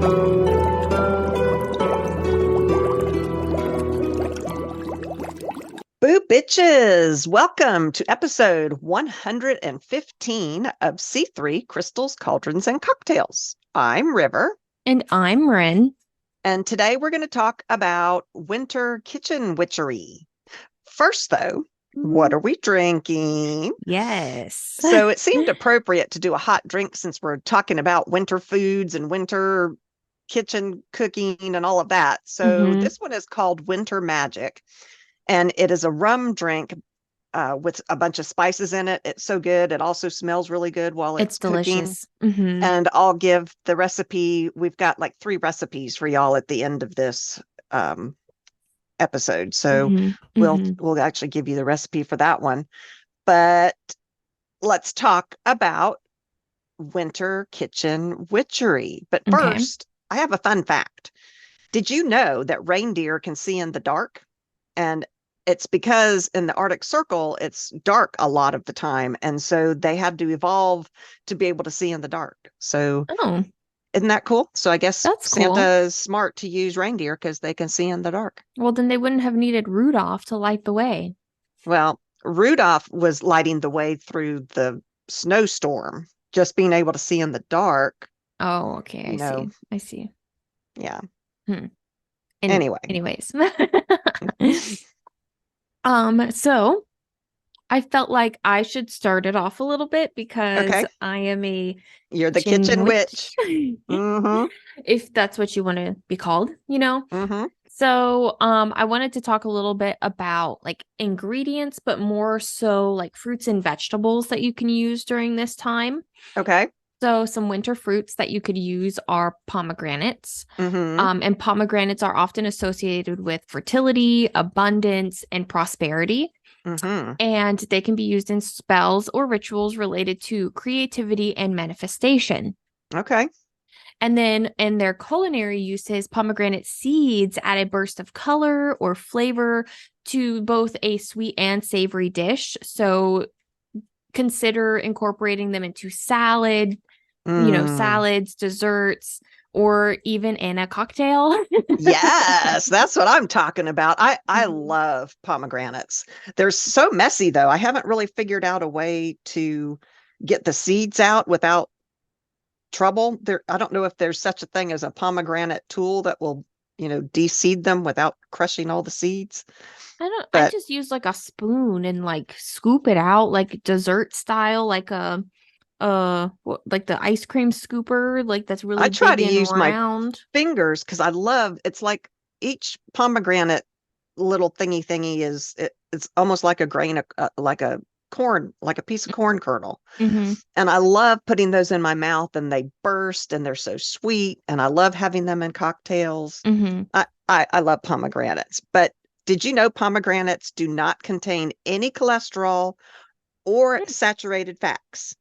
Boo bitches! Welcome to episode 115 of C3 Crystals, Cauldrons, and Cocktails. I'm River. And I'm Ren. And today we're going to talk about Winter Kitchen Witchery. First, though, what are we drinking? Yes. So it seemed appropriate to do a hot drink since we're talking about winter foods and winter kitchen cooking and all of that. So this one is called Winter Magic. And it is a rum drink with a bunch of spices in it. It's so good. It also smells really good while it's delicious. cooking. And I'll give the recipe. We've got like 3 recipes for y'all at the end of this episode. So we'll actually give you the recipe for that one. But let's talk about Winter Kitchen Witchery. But first, I have a fun fact. Did you know that reindeer can see in the dark? And it's because in the Arctic Circle, it's dark a lot of the time. And so they had to evolve to be able to see in the dark. So isn't that cool? So I guess that's Santa cool. is smart to use reindeer because they can see in the dark. Well, then they wouldn't have needed Rudolph to light the way. Well, Rudolph was lighting the way through the snowstorm, just being able to see in the dark. Oh, okay. I see. Yeah. Anyways. So I felt like I should start it off a little bit because I am You're the kitchen witch. If that's what you want to be called, you know? So I wanted to talk a little bit about like ingredients, but more so like fruits and vegetables that you can use during this time. So some winter fruits that you could use are pomegranates. And pomegranates are often associated with fertility, abundance, and prosperity. And they can be used in spells or rituals related to creativity and manifestation. And then in their culinary uses, pomegranate seeds add a burst of color or flavor to both a sweet and savory dish. So consider incorporating them into salad, salads, desserts, or even in a cocktail. Yes, that's what I'm talking about. I love pomegranates. They're so messy, though. I haven't really figured out a way to get the seeds out without trouble. I don't know if there's such a thing as a pomegranate tool that will, de-seed them without crushing all the seeds. I just use like a spoon and like scoop it out like dessert style, like like the ice cream scooper, like that's really I try big to use round. My fingers because it's like each pomegranate little thingy it's almost like a grain of like a corn, like a piece of corn kernel. And I love putting those in my mouth and they burst and they're so sweet and I love having them in cocktails. I love pomegranates. But did you know pomegranates do not contain any cholesterol or saturated fats,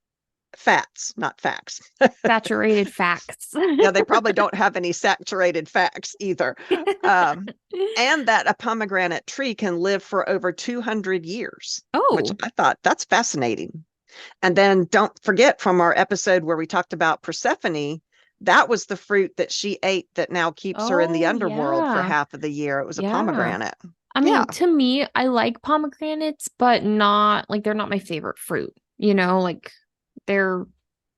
not facts. Saturated facts. Yeah, they probably don't have any saturated facts either. And that a pomegranate tree can live for over 200 years. Which I thought that's fascinating. And then don't forget from our episode where we talked about Persephone, that was the fruit that she ate that now keeps her in the underworld for half of the year. It was a pomegranate. I mean, to me, I like pomegranates, but not like they're not my favorite fruit. Like they're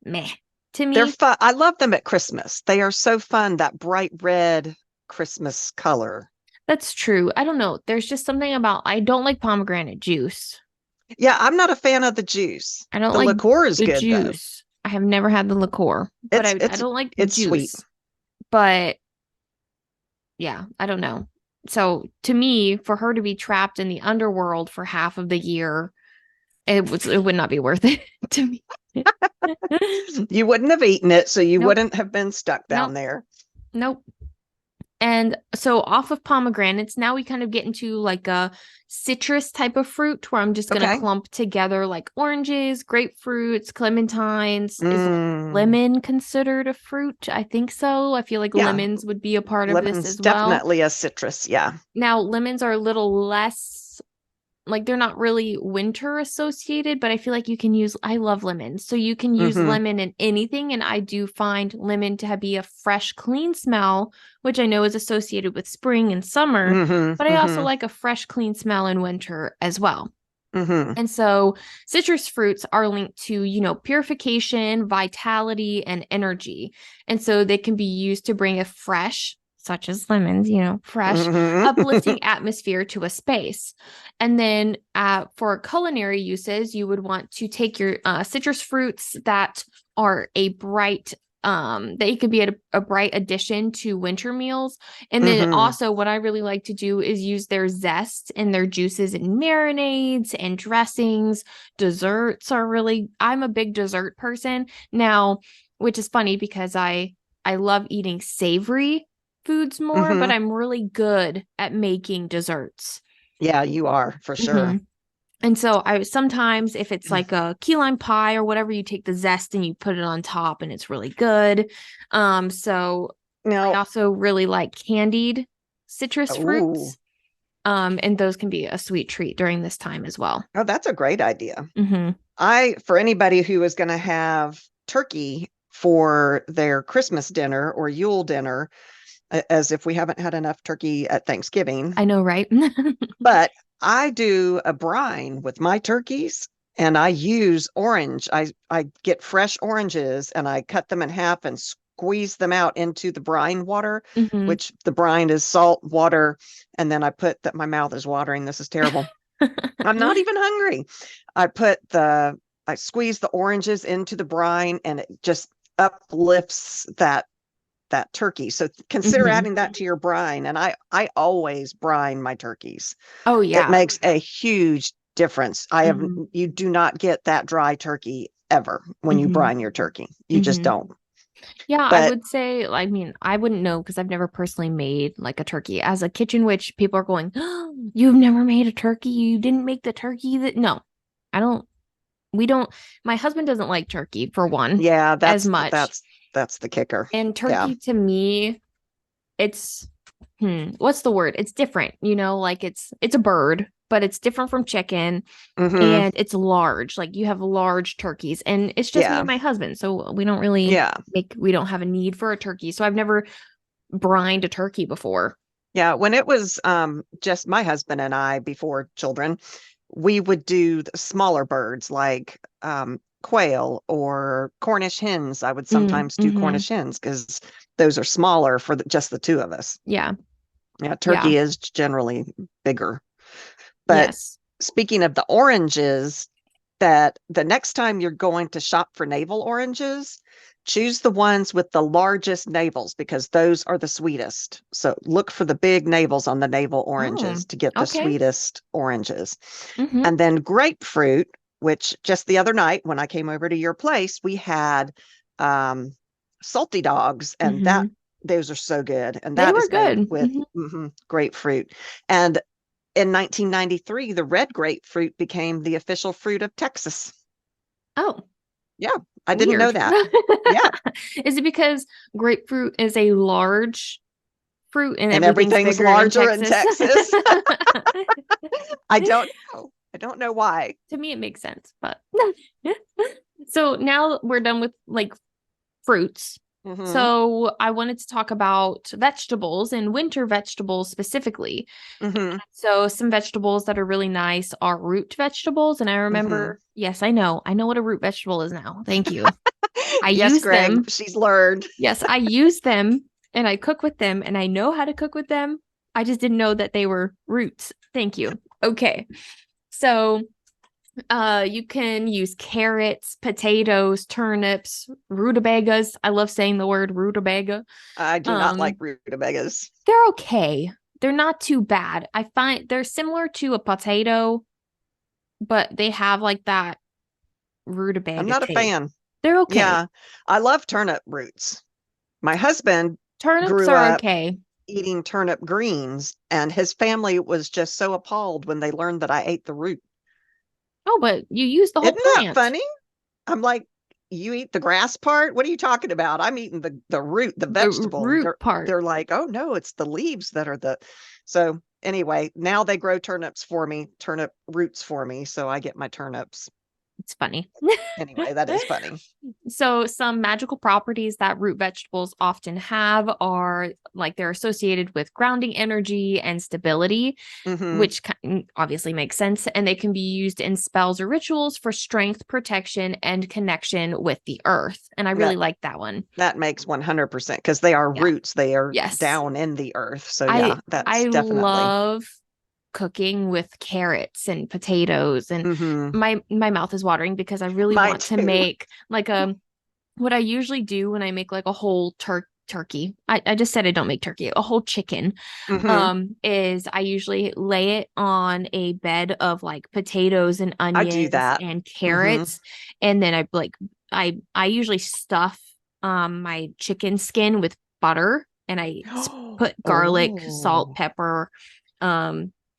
meh to me. They're fun. I love them at Christmas. They are so fun, that bright red Christmas color. That's true. I don't know. There's just something about, I don't like pomegranate juice. Yeah, I'm not a fan of the juice. I don't the like liqueur is the good juice. Though. I have never had the liqueur, but I don't like the it's juice. Sweet. But yeah, I don't know. So to me, for her to be trapped in the underworld for half of the year, it would not be worth it to me. You wouldn't have eaten it, so you wouldn't have been stuck down there. Nope. And so off of pomegranates, now we kind of get into like a citrus type of fruit where I'm just going to clump together like oranges, grapefruits, clementines. Is lemon considered a fruit? I think so. I feel like lemons would be a part of this as well. Definitely a citrus, yeah. Now, lemons are a little less like they're not really winter associated, but I feel like you can use, I love lemons. So you can use lemon in anything. And I do find lemon to be a fresh, clean smell, which I know is associated with spring and summer, but I also like a fresh, clean smell in winter as well. And so citrus fruits are linked to, purification, vitality, and energy. And so they can be used to bring a fresh, such as lemons, fresh, uplifting atmosphere to a space. And then for culinary uses, you would want to take your citrus fruits that are a bright they could be a bright addition to winter meals. And then also what I really like to do is use their zest and their juices in marinades and dressings. Desserts are I'm a big dessert person now, which is funny because I love eating savory foods more, but I'm really good at making desserts. Yeah, you are for sure. And so I sometimes, if it's like a key lime pie or whatever, you take the zest and you put it on top and it's really good. So I also really like candied citrus fruits. And those can be a sweet treat during this time as well. Oh, that's a great idea. For anybody who is going to have turkey for their Christmas dinner or Yule dinner, as if we haven't had enough turkey at Thanksgiving. I know, right? But I do a brine with my turkeys and I use orange. I get fresh oranges and I cut them in half and squeeze them out into the brine water, which the brine is salt water. And then I put that, my mouth is watering. This is terrible. I'm not even hungry. I squeeze the oranges into the brine and it just uplifts that turkey. So consider adding that to your brine. And I always brine my turkeys. Oh yeah. It makes a huge difference. You do not get that dry turkey ever when you brine your turkey. You just don't. Yeah, I would say, I mean, I wouldn't know because I've never personally made like a turkey. As a kitchen witch, people are going, oh, you've never made a turkey? You didn't make the turkey No, I don't. We don't. My husband doesn't like turkey for one. Yeah, as much. That's the kicker. And turkey to me, it's what's the word? It's different, like it's a bird, but it's different from chicken and it's large. Like you have large turkeys and it's just me and my husband. So we don't really we don't have a need for a turkey. So I've never brined a turkey before. Yeah. When it was just my husband and I before children, we would do the smaller birds like quail or Cornish hens. I would sometimes do Cornish hens because those are smaller for just the two of us. Yeah. Yeah. Turkey is generally bigger. But speaking of the oranges, that the next time you're going to shop for navel oranges, choose the ones with the largest navels because those are the sweetest. So look for the big navels on the navel oranges to get the sweetest oranges. And then grapefruit, which just the other night when I came over to your place, we had salty dogs and those are so good. And that is good with grapefruit. And in 1993, the red grapefruit became the official fruit of Texas. Oh. Yeah, I didn't know that. Yeah. Is it because grapefruit is a large fruit and everything's larger in Texas? I don't know. I don't know why. To me, it makes sense, but so now we're done with like fruits. So I wanted to talk about vegetables and winter vegetables specifically. So some vegetables that are really nice are root vegetables. And I remember, yes, I know what a root vegetable is now. Thank you. I use them. She's learned. Yes, I use them and I cook with them and I know how to cook with them. I just didn't know that they were roots. Thank you. Okay. So you can use carrots, potatoes, turnips, rutabagas. I love saying the word rutabaga. I do not like rutabagas. They're okay. They're not too bad. I find they're similar to a potato, but they have like that rutabaga I'm not a fan. They're okay. Yeah, I love turnip roots. My husband turnips are okay. Eating turnip greens, and his family was just so appalled when they learned that I ate the root. Oh, but you use the whole plant. Isn't that funny? I'm like, you eat the grass part? What are you talking about? I'm eating the root, the vegetable. The root part. They're like, oh no, it's the leaves that are the. So anyway, now they grow turnips for me, turnip roots for me, so I get my turnips. It's funny. Anyway, that is funny. So some magical properties that root vegetables often have are like they're associated with grounding energy and stability, which obviously makes sense. And they can be used in spells or rituals for strength, protection, and connection with the earth. And I really like that one. That makes 100% because they are roots. They are down in the earth. So yeah, I definitely. love cooking with carrots and potatoes, and my mouth is watering because I really want to make like what I usually do when I make like a whole turkey. I just said I don't make turkey, a whole chicken. Is I usually lay it on a bed of like potatoes and onions and carrots, and then I usually stuff my chicken skin with butter, and I put garlic, salt, pepper,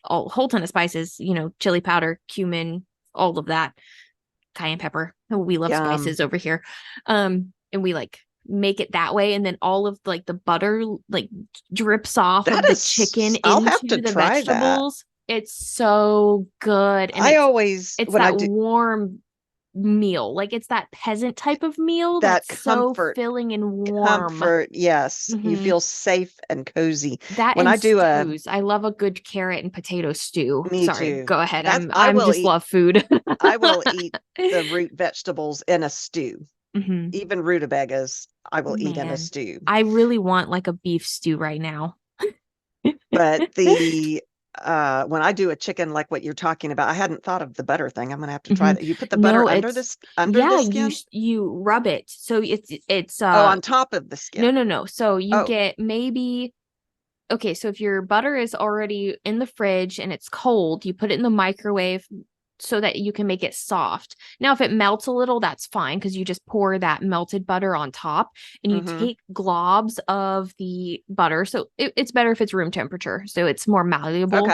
a whole ton of spices, chili powder, cumin, all of that, cayenne pepper. We love spices over here. And we like make it that way, and then all of like the butter like drips off of the chicken into the vegetables. It's so good. And it's that warm meal, like it's that peasant type of meal that's comfort, so filling and warm. Yes. You feel safe and cozy. That when I do stews, I love a good carrot and potato stew. Me too. Go ahead. I just love food. I will eat the root vegetables in a stew. Even rutabagas I will eat in a stew. I really want like a beef stew right now. But the when I do a chicken like what you're talking about, I hadn't thought of the butter thing. I'm gonna have to try that. You put the butter under the skin? you rub it. So it's on top of the skin. No. So you get maybe okay, so if your butter is already in the fridge and it's cold, you put it in the microwave so that you can make it soft. Now, if it melts a little, that's fine because you just pour that melted butter on top and you take globs of the butter. So it's better if it's room temperature. So it's more malleable,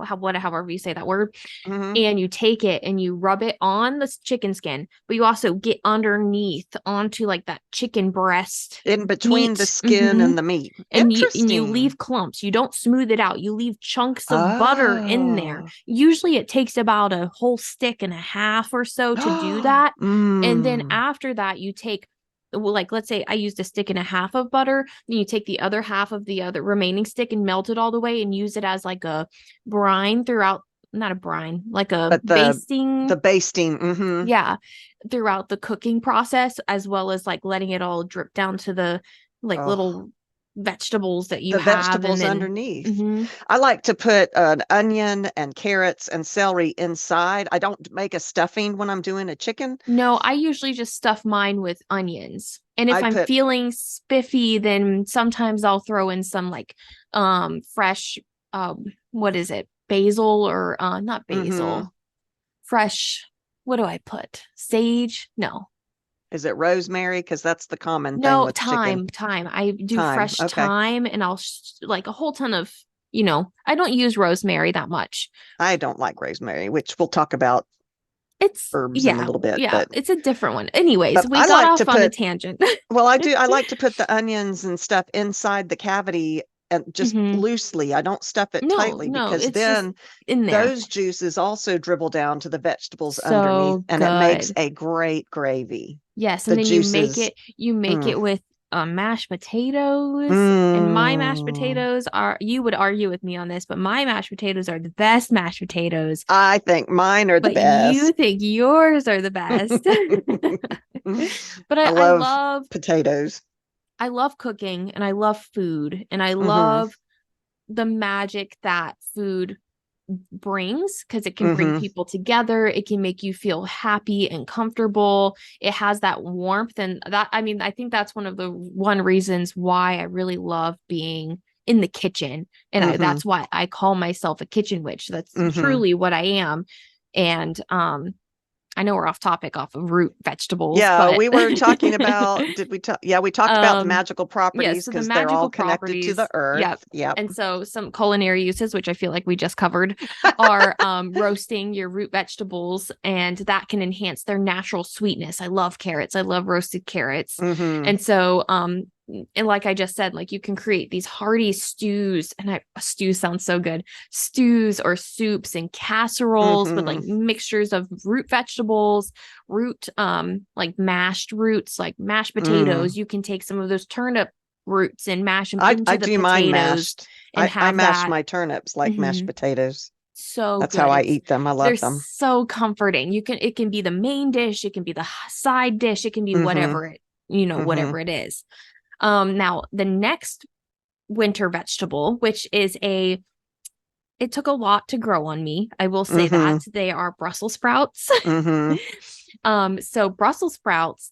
however you say that word. And you take it and you rub it on the chicken skin, but you also get underneath onto like that chicken breast. In between the skin and the meat. And you leave clumps. You don't smooth it out. You leave chunks of butter in there. Usually it takes about a whole stick and a half or so to do that. And then after that, you take, like, let's say I used a stick and a half of butter, then you take the other half of the other remaining stick and melt it all the way and use it as like a brine throughout, not a brine, like a basting. The basting. Yeah. Throughout the cooking process, as well as like letting it all drip down to the like little vegetables that you have. Vegetables underneath. I like to put an onion and carrots and celery inside. I don't make a stuffing when I'm doing a chicken. No, I usually just stuff mine with onions. And if I'm feeling spiffy, then sometimes I'll throw in some like fresh what is it? Basil or not basil. Fresh, what do I put? Sage? No. Is it rosemary? Because that's the common thing with chicken. Thyme. I do fresh thyme, and I'll like a whole ton of, I don't use rosemary that much. I don't like rosemary, which we'll talk about. It's herbs in a little bit. Yeah, but it's a different one. Anyways, we got off on a tangent. Well, I do. I like to put the onions and stuff inside the cavity and just loosely. I don't stuff it tightly because then those juices also dribble down to the vegetables underneath, and it makes a great gravy. Yes, and then you make it with mashed potatoes. And my mashed potatoes you would argue with me on this, but my mashed potatoes are the best mashed potatoes. I think mine are the best. You think yours are the best. But I love potatoes. I love cooking and I love food, and I love the magic that food brings because it can bring people together. It can make you feel happy and comfortable. It has that warmth, and that, I mean, I think that's one of the reasons why I really love being in the kitchen. And that's why I call myself a kitchen witch. That's truly what I am. And I know we're off topic off of root vegetables. Yeah, but we were talking about, we talked about the magical properties because they're all connected to the earth. Yep. And so some culinary uses, which I feel like we just covered, are roasting your root vegetables, and that can enhance their natural sweetness. I love carrots. I love roasted carrots. And so and like I just said, like you can create these hearty stews, and stew sounds so good. Stews or soups and casseroles with like mixtures of root vegetables, like mashed roots, like mashed potatoes. You can take some of those turnip roots and mash them into I the do mine potatoes mashed. and I have mash that. my turnips like mashed potatoes. So That's good. how I eat them. I They're love them. so comforting. It can be the main dish, it can be the side dish, it can be whatever whatever it is. Now the next winter vegetable, which is it took a lot to grow on me. I will say that they are Brussels sprouts. So Brussels sprouts,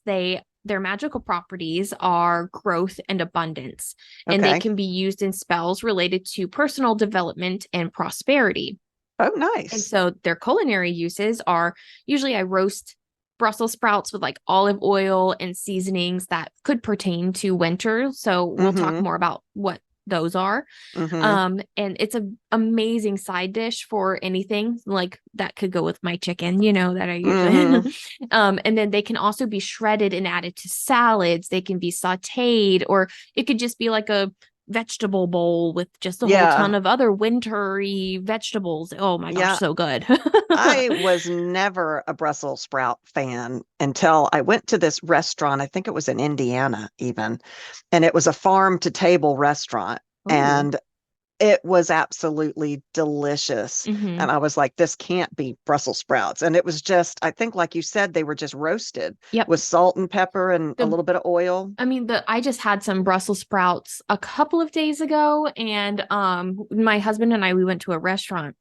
their magical properties are growth and abundance, and they can be used in spells related to personal development and prosperity. Oh, nice. And so their culinary uses are usually I roast Brussels sprouts with like olive oil and seasonings that could pertain to winter. So we'll talk more about what those are. And it's an amazing side dish for anything like that could go with my chicken, that I usually and then they can also be shredded and added to salads. They can be sauteed, or it could just be like a vegetable bowl with just a whole ton of other wintry vegetables. Oh my gosh, so good. I was never a Brussels sprout fan until I went to this restaurant. I think it was in Indiana even, and it was a farm to table restaurant. Ooh. And it was absolutely delicious. And I was like, this can't be Brussels sprouts. And it was just, I think, like you said, they were just roasted with salt and pepper and a little bit of oil. I mean, I just had some Brussels sprouts a couple of days ago, and my husband and we went to a restaurant,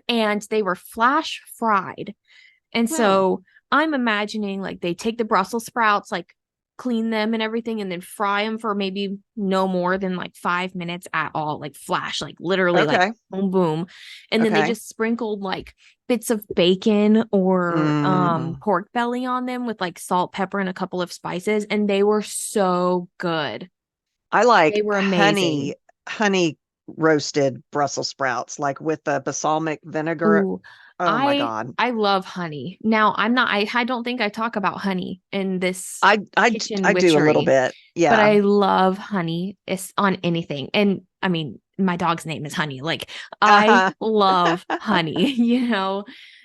and they were flash fried. And so I'm imagining like they take the Brussels sprouts, like clean them and everything, and then fry them for maybe no more than like 5 minutes at all, like flash, like literally like boom, boom. And then they just sprinkled like bits of bacon or pork belly on them with like salt, pepper, and a couple of spices. And they were so good. I like they were amazing. honey roasted Brussels sprouts, like with the balsamic vinegar. Ooh. My God. I love honey. Now I don't think I talk about honey in this I kitchen do a witchery, little bit. Yeah. But I love honey. It's on anything. And I mean, my dog's name is Honey. Like I love honey,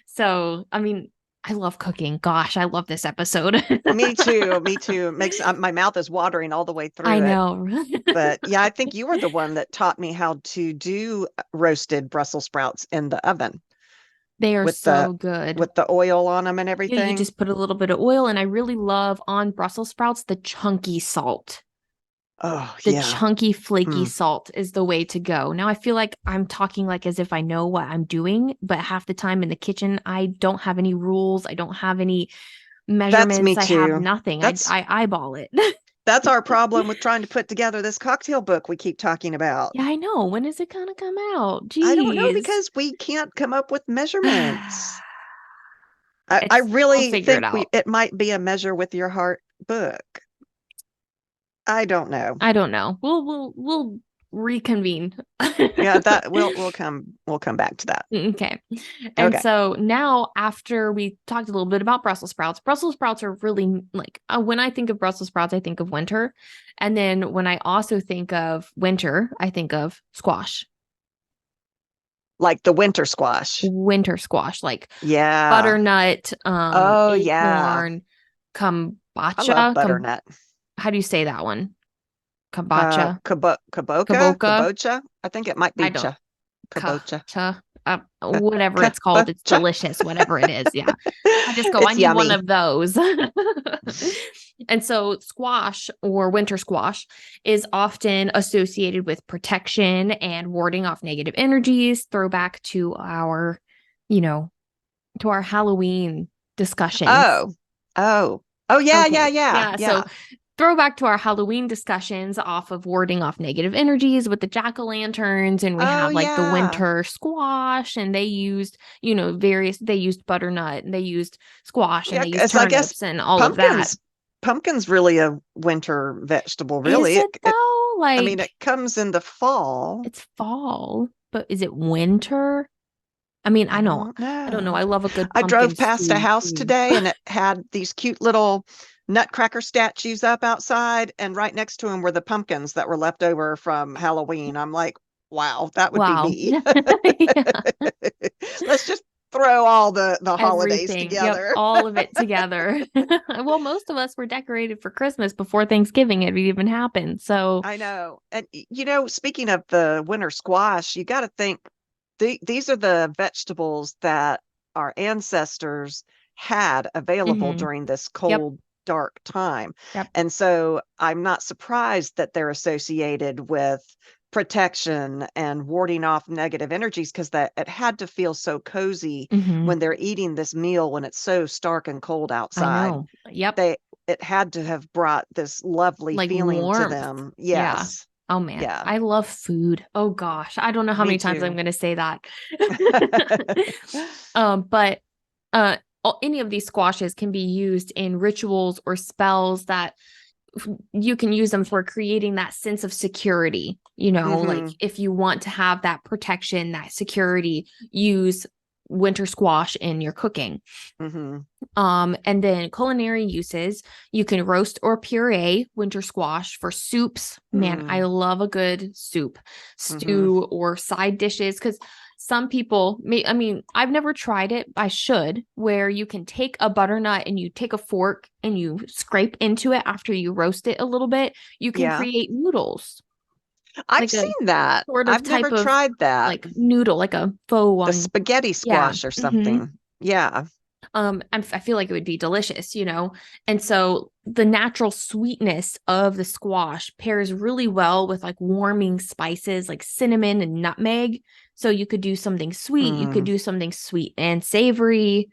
So, I mean, I love cooking. Gosh, I love this episode. Me too. Me too. It makes my mouth is watering all the way through. I know. But yeah, I think you were the one that taught me how to do roasted Brussels sprouts in the oven. They are so good with the oil on them and everything. Yeah, you just put a little bit of oil, and I really love on Brussels sprouts the chunky salt. Oh, the chunky, flaky salt is the way to go. Now, I feel like I'm talking like as if I know what I'm doing, but half the time in the kitchen, I don't have any rules. I don't have any measurements. That's me too. I have nothing. I eyeball it. That's our problem with trying to put together this cocktail book we keep talking about. Yeah, I know. When is it going to come out? Jeez. I don't know, because we can't come up with measurements. I really think it might be a measure with your heart book. I don't know. We'll reconvene. Yeah, that we'll come back to that. Okay. And so now, after we talked a little bit about Brussels sprouts are really like when I think of Brussels sprouts, I think of winter. And then when I also think of winter, I think of squash. Like the winter squash, like butternut, acorn, kombucha. I love butternut. How do you say that one? Kombucha. Kabocha. I think it might be kabocha. Whatever it's called, it's delicious. Whatever it is, yeah. I just go. I need one of those. And so, squash or winter squash is often associated with protection and warding off negative energies. Throwback to our, to our Halloween discussions. Oh, yeah. So, throwback to our Halloween discussions off of warding off negative energies with the jack-o'-lanterns, and we have like the winter squash, and they used, they used butternut, and they used squash, and they used turnips and all of that. Pumpkin's really a winter vegetable, really. Is it though? I mean, it comes in the fall. It's fall, but is it winter? I mean, I don't know. I love a good pumpkin I drove past a house today, and it had these cute little nutcracker statues up outside, and right next to them were the pumpkins that were left over from Halloween. I'm like, wow, that would be Wow. me. Yeah. Let's just throw all the holidays Everything. Yep. together. All of it together. Well, most of us were decorated for Christmas before Thanksgiving had even happened. So I know. And speaking of the winter squash, you got to think these are the vegetables that our ancestors had available mhm. during this Yep. cold, dark time. Yep. And so I'm not surprised that they're associated with protection and warding off negative energies, because that it had to feel so cozy Mhm. when they're eating this meal when it's so stark and cold I outside. know. Yep. It had to have brought this lovely Like feeling to warmth. them. Yeah. Yes. Oh man, Yeah. I love food. Oh gosh, I don't know how Me many times I'm too. going to say that. But any of these squashes can be used in rituals or spells that you can use them for creating that sense of security. Like Hmm. if you want to have that protection, that security, use winter squash in your cooking. Hmm. And then culinary uses, you can roast or puree winter squash for soups. Man, I Mm. love a good soup, Hmm. stew, or side dishes, because some people I mean, I've never tried it. I should, where you can take a butternut and you take a fork and you scrape into it after you roast it a little bit. You can Yeah. create noodles, I've like a seen that. sort of I've type never of tried that. like noodle, like a faux The one. spaghetti Yeah. squash or Hmm. something. Yeah. I feel like it would be delicious, and so the natural sweetness of the squash pairs really well with like warming spices like cinnamon and nutmeg. So you could do something sweet, you could Mm. do something sweet and savory.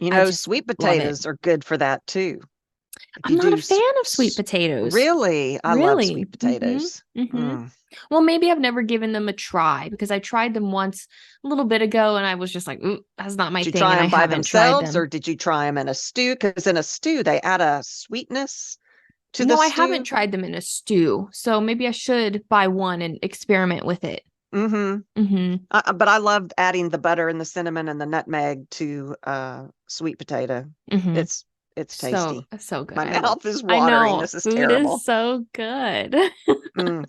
I just Sweet love it. potatoes are good for that too. If I'm you not a do fan of sweet potatoes. really, I love Really? sweet potatoes. Mm-hmm. Mm. Well, maybe I've never given them a try because I tried them once a little bit ago and I was just like, ooh, that's not my Did you thing. try And I them by haven't tried themselves, them. or did you try them in a stew? Because in a stew, they add a sweetness to the No, I haven't stew. tried them in a stew. So maybe I should buy one and experiment with it. Hmm. Mm-hmm. But I loved adding the butter and the cinnamon and the nutmeg to sweet potato. Mm-hmm. It's it's So, tasty. so good. My mouth is I watering. know This is food is terrible. so good. Mm.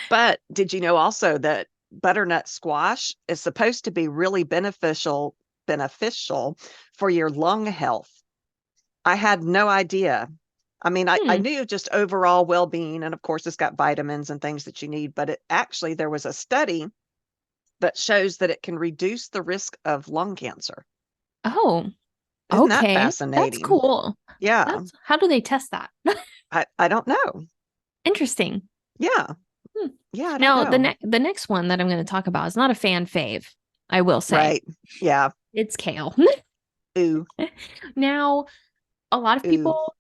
But did you know also that butternut squash is supposed to be really beneficial for your lung health? I had no idea. I mean, I Hmm. knew just overall well-being, and of course it's got vitamins and things that you need, but there was a study that shows that it can reduce the risk of lung cancer. Oh, Isn't that okay. That's fascinating? cool. Yeah. That's how do they test that? I don't know. Interesting. Yeah. Hmm. Yeah, I don't Now, know. the next one that I'm going to talk about is not a fan fave, I will say. Right. Yeah. It's kale. Ooh. Now, a lot of Ooh. people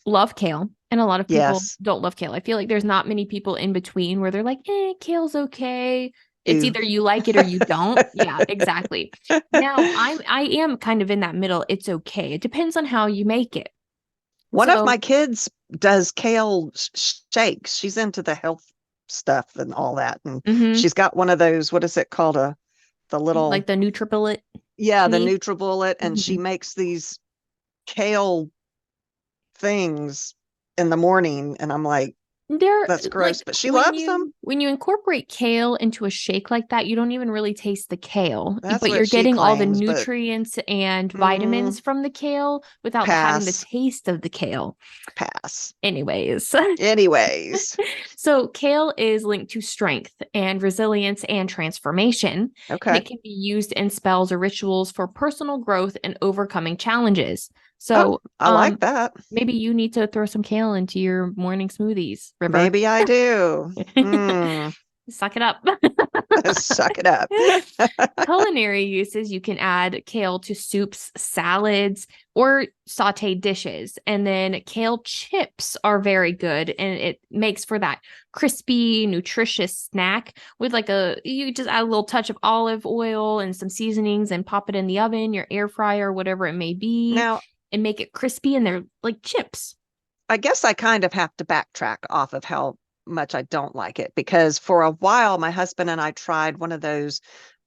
love kale and a lot of people Yes. don't love kale. I feel like there's not many people in between where they're like, kale's okay. It's Ooh. either you like it or you don't. Yeah, exactly. Now I am kind of in that middle. It's okay. It depends on how you make it. One of So my kids does kale shakes. She's into the health stuff and all that. And mhm, she's got one of those, what is it called? The little, like the NutriBullet yeah, the thingy. NutriBullet. And she Mhm. makes these kale things in the morning. And I'm like, They're that's like gross, but she loves them. when you incorporate kale into a shake like that, you don't even really taste the kale, That's but what you're she getting all the claims, but nutrients and vitamins mm, from the kale without having the pass, taste of the kale. pass. Anyways, Anyways, so kale is linked to strength and resilience and transformation, and okay. it can be used in spells or rituals for personal growth and overcoming challenges. Oh, So, I like that. maybe you need to throw some kale into your morning smoothies, River. Maybe I do. Mm, Suck it up. suck it up. Culinary uses, you can add kale to soups, salads, or sauteed dishes. And then kale chips are very good. And it makes for that crispy, nutritious snack with you just add a little touch of olive oil and some seasonings and pop it in the oven, your air fryer, whatever it may be, Now, and make it crispy. And they're like chips. I guess I kind of have to backtrack off of how much I don't like it, because for a while my husband and I tried one of those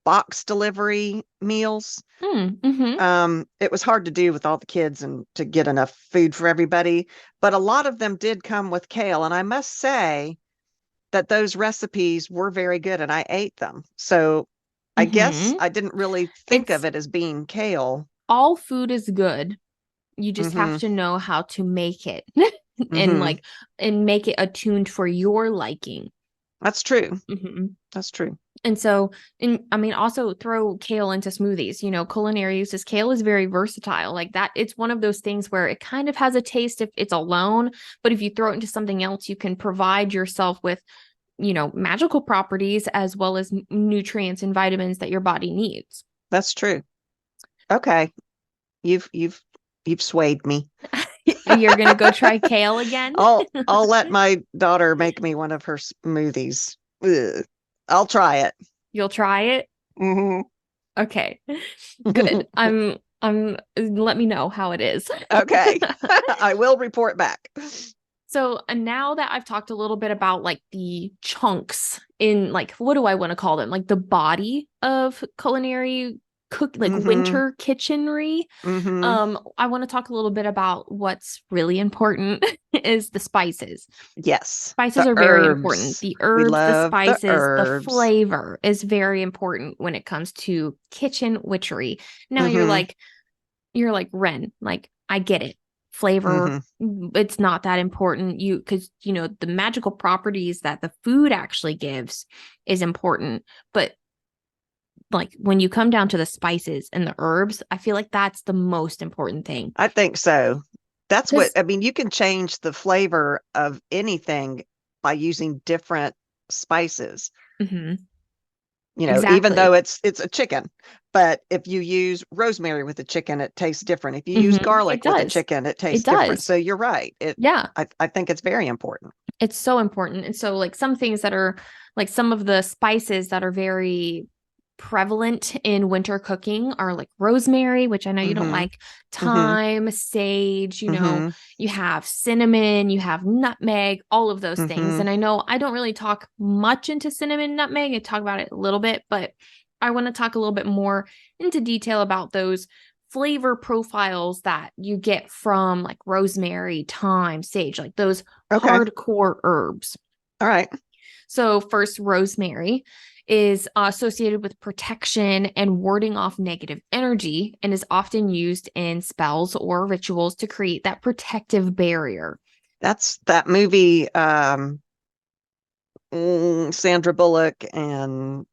box delivery meals. It was hard to do with all the kids and to get enough food for everybody, but a lot of them did come with kale. And I must say that those recipes were very good and I ate them. So I guess I didn't really think of it as being kale. All food is good. You just have to know how to make it and and make it attuned for your liking. That's true. That's true. And so, I mean, also throw kale into smoothies. Culinary uses kale is very versatile. Like that, it's one of those things where it kind of has a taste if it's alone, but if you throw it into something else, you can provide yourself with, magical properties as well as nutrients and vitamins that your body needs. That's true. Okay. You've swayed me. You're gonna go try kale again? I'll let my daughter make me one of her smoothies. Ugh. I'll try it. You'll try it? Okay. Good. I'm let me know how it is. Okay. I will report back. So, and now that I've talked a little bit about like the chunks in like, what do I want to call them? Like the body of culinary winter kitchenry. I want to talk a little bit about what's really important is the spices. Yes. Spices are very important. The herbs, the spices, the flavor is very important when it comes to kitchen witchery. Now you're like, Ren, like, I get it. Flavor, it's not that important. Because the magical properties that the food actually gives is important. But like when you come down to the spices and the herbs, I feel like that's the most important thing. I think so. That's what I mean. You can change the flavor of anything by using different spices. Exactly. Even though it's a chicken, but if you use rosemary with the chicken, it tastes different. If you use garlic with the chicken, it tastes different. So you're right. I think it's very important. It's so important. And so like some things that are like some of the spices that are very prevalent in winter cooking are like rosemary, which I know you don't like, thyme, sage, you have cinnamon, you have nutmeg, all of those things. And I know I don't really talk much into cinnamon, nutmeg. I talk about it a little bit, but I want to talk a little bit more into detail about those flavor profiles that you get from like rosemary, thyme, sage, like those hardcore herbs. All right. So first, rosemary is associated with protection and warding off negative energy and is often used in spells or rituals to create that protective barrier. That's that movie, Sandra Bullock and,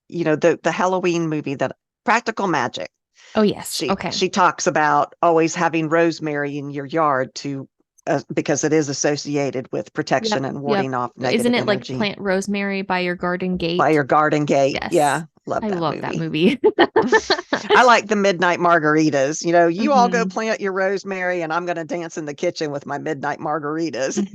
the Halloween movie, that Practical Magic. Oh, yes. She talks about always having rosemary in your yard because it is associated with protection and warding off negative Isn't it energy. Like plant rosemary by your garden gate? By your garden gate. Yes. Yeah. I love that movie. I like the midnight margaritas. You all go plant your rosemary and I'm going to dance in the kitchen with my midnight margaritas.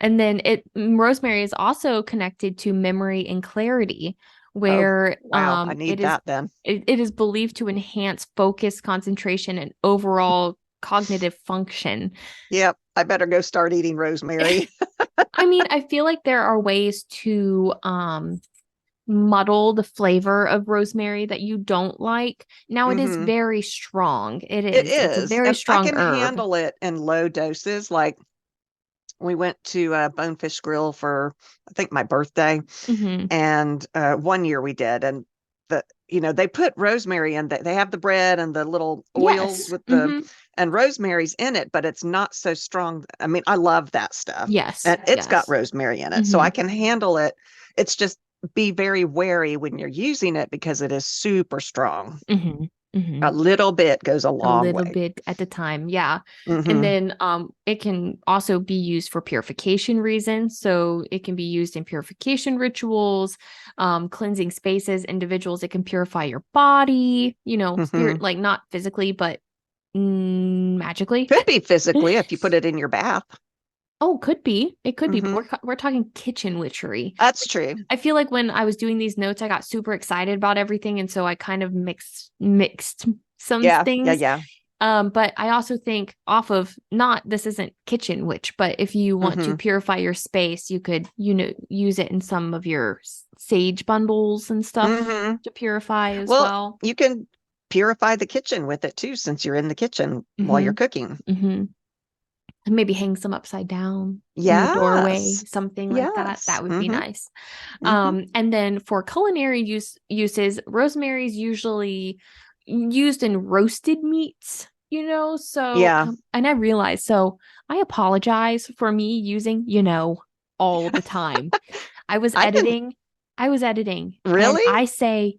And then rosemary is also connected to memory and clarity, where I need that then. It is believed to enhance focus, concentration, and overall cognitive function. Yep. I better go start eating rosemary. I mean, I feel like there are ways to muddle the flavor of rosemary that you don't like. Now it is very strong. It is. It's a very strong herb. I can handle it in low doses. Like we went to Bonefish Grill for, I think, my birthday. And one year we did. And they put rosemary in they have the bread and the little oils with and rosemary's in it, but it's not so strong. I mean, I love that stuff. Yes. And it's got rosemary in it. So I can handle it. It's just be very wary when you're using it because it is super strong. A little bit goes a long way. A little bit at the time. Yeah. And then it can also be used for purification reasons. So it can be used in purification rituals, cleansing spaces, individuals. It can purify your body, spirit, like not physically, but magically. Could be physically if you put it in your bath. Oh, could be. It could be. But we're talking kitchen witchery. That's true. I feel like when I was doing these notes, I got super excited about everything. And so I kind of mixed some things. Yeah. But I also think off of this isn't kitchen witch, but if you want to purify your space, you could, use it in some of your sage bundles and stuff to purify as well. You can purify the kitchen with it too, since you're in the kitchen while you're cooking. And maybe hang some upside down in the doorway, something like that. That would be nice. And then for culinary uses, rosemary is usually used in roasted meats, so and I realized, so I apologize for me using all the time. I was editing really, and I say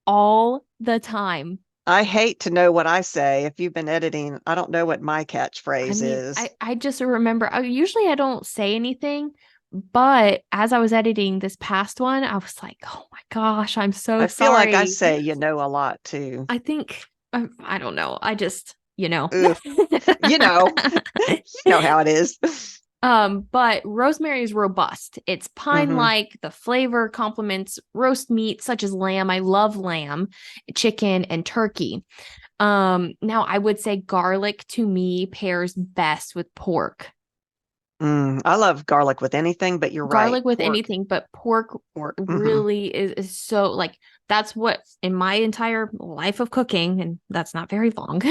all the time. I hate to know what I say. If you've been editing, I don't know what my catchphrase is. I just remember, usually I don't say anything, but as I was editing this past one, I was like, oh my gosh, I'm so sorry. I feel like I say, a lot too. I think, I don't know. I just, you know how it is. But rosemary is robust. It's pine-like. The flavor complements roast meat such as lamb. I love lamb, chicken, and turkey. Now I would say garlic to me pairs best with pork. I love garlic with anything, but you're right. Garlic with anything, but pork really is so, like, that's what in my entire life of cooking, and that's not very long.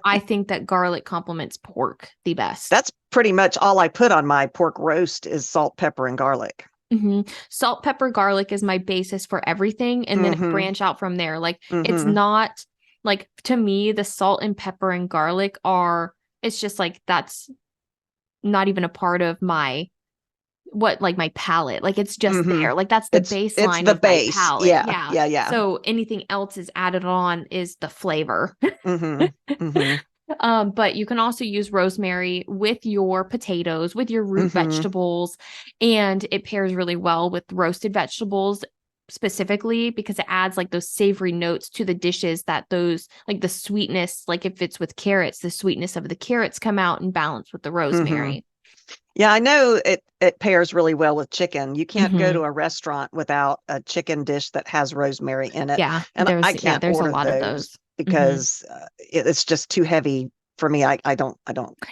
I think that garlic complements pork the best. That's pretty much all I put on my pork roast is salt, pepper, and garlic. Salt, pepper, garlic is my basis for everything, and then it branch out from there. Like it's not like, to me, the salt and pepper and garlic it's just like, that's not even a part of my palate. Like it's just there. Like that's the baseline. It's the base. My palate. Yeah. So anything else is added on is the flavor. But you can also use rosemary with your potatoes, with your root vegetables, and it pairs really well with roasted vegetables specifically because it adds like those savory notes to the dishes, that those, like the sweetness, like if it's with carrots, the sweetness of the carrots come out and balance with the rosemary. Yeah, I know it pairs really well with chicken. You can't go to a restaurant without a chicken dish that has rosemary in it. Yeah, and I can't there's order a lot of those because it's just too heavy for me. I don't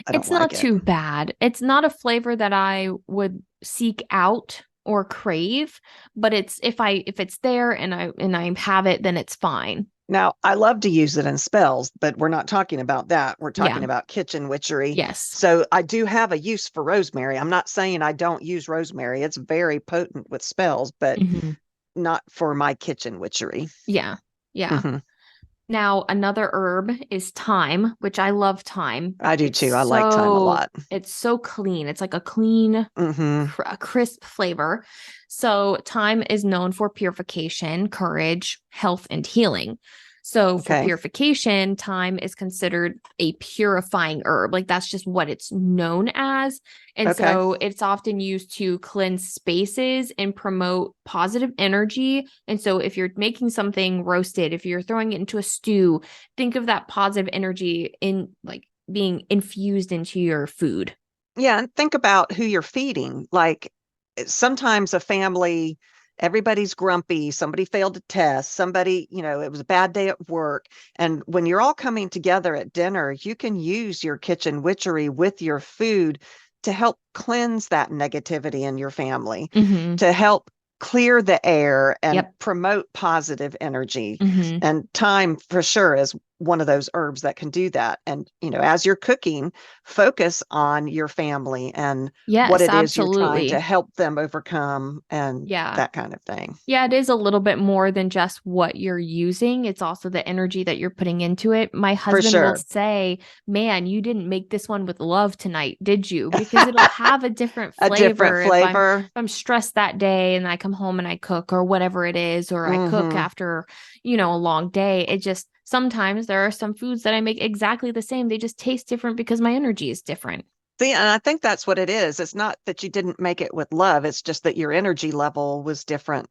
it's not too bad. It's not a flavor that I would seek out or crave, but if it's there and I have it, then it's fine. Now, I love to use it in spells, but we're not talking about that. We're talking about kitchen witchery. Yes. So I do have a use for rosemary. I'm not saying I don't use rosemary. It's very potent with spells, but not for my kitchen witchery. Yeah. Now, another herb is thyme, which I love thyme. I do too. I like thyme a lot. It's so clean. It's like a clean, a crisp flavor. So thyme is known for purification, courage, health, and healing. So for purification, thyme is considered a purifying herb. Like that's just what it's known as. And so it's often used to cleanse spaces and promote positive energy. And so if you're making something roasted, if you're throwing it into a stew, think of that positive energy in like being infused into your food. Yeah. And think about who you're feeding. Like sometimes a family, everybody's grumpy, somebody failed a test, somebody, it was a bad day at work. And when you're all coming together at dinner, you can use your kitchen witchery with your food to help cleanse that negativity in your family, to help clear the air and promote positive energy. And thyme for sure is one of those herbs that can do that. And, as you're cooking, focus on your family and what it is you're trying to help them overcome and that kind of thing. Yeah, it is a little bit more than just what you're using. It's also the energy that you're putting into it. My husband will say, man, you didn't make this one with love tonight, did you? Because it'll have a different flavor. If I'm stressed that day and I come home and I cook or whatever it is, or I cook after, a long day, it just, sometimes there are some foods that I make exactly the same. They just taste different because my energy is different. See, and I think that's what it is. It's not that you didn't make it with love. It's just that your energy level was different.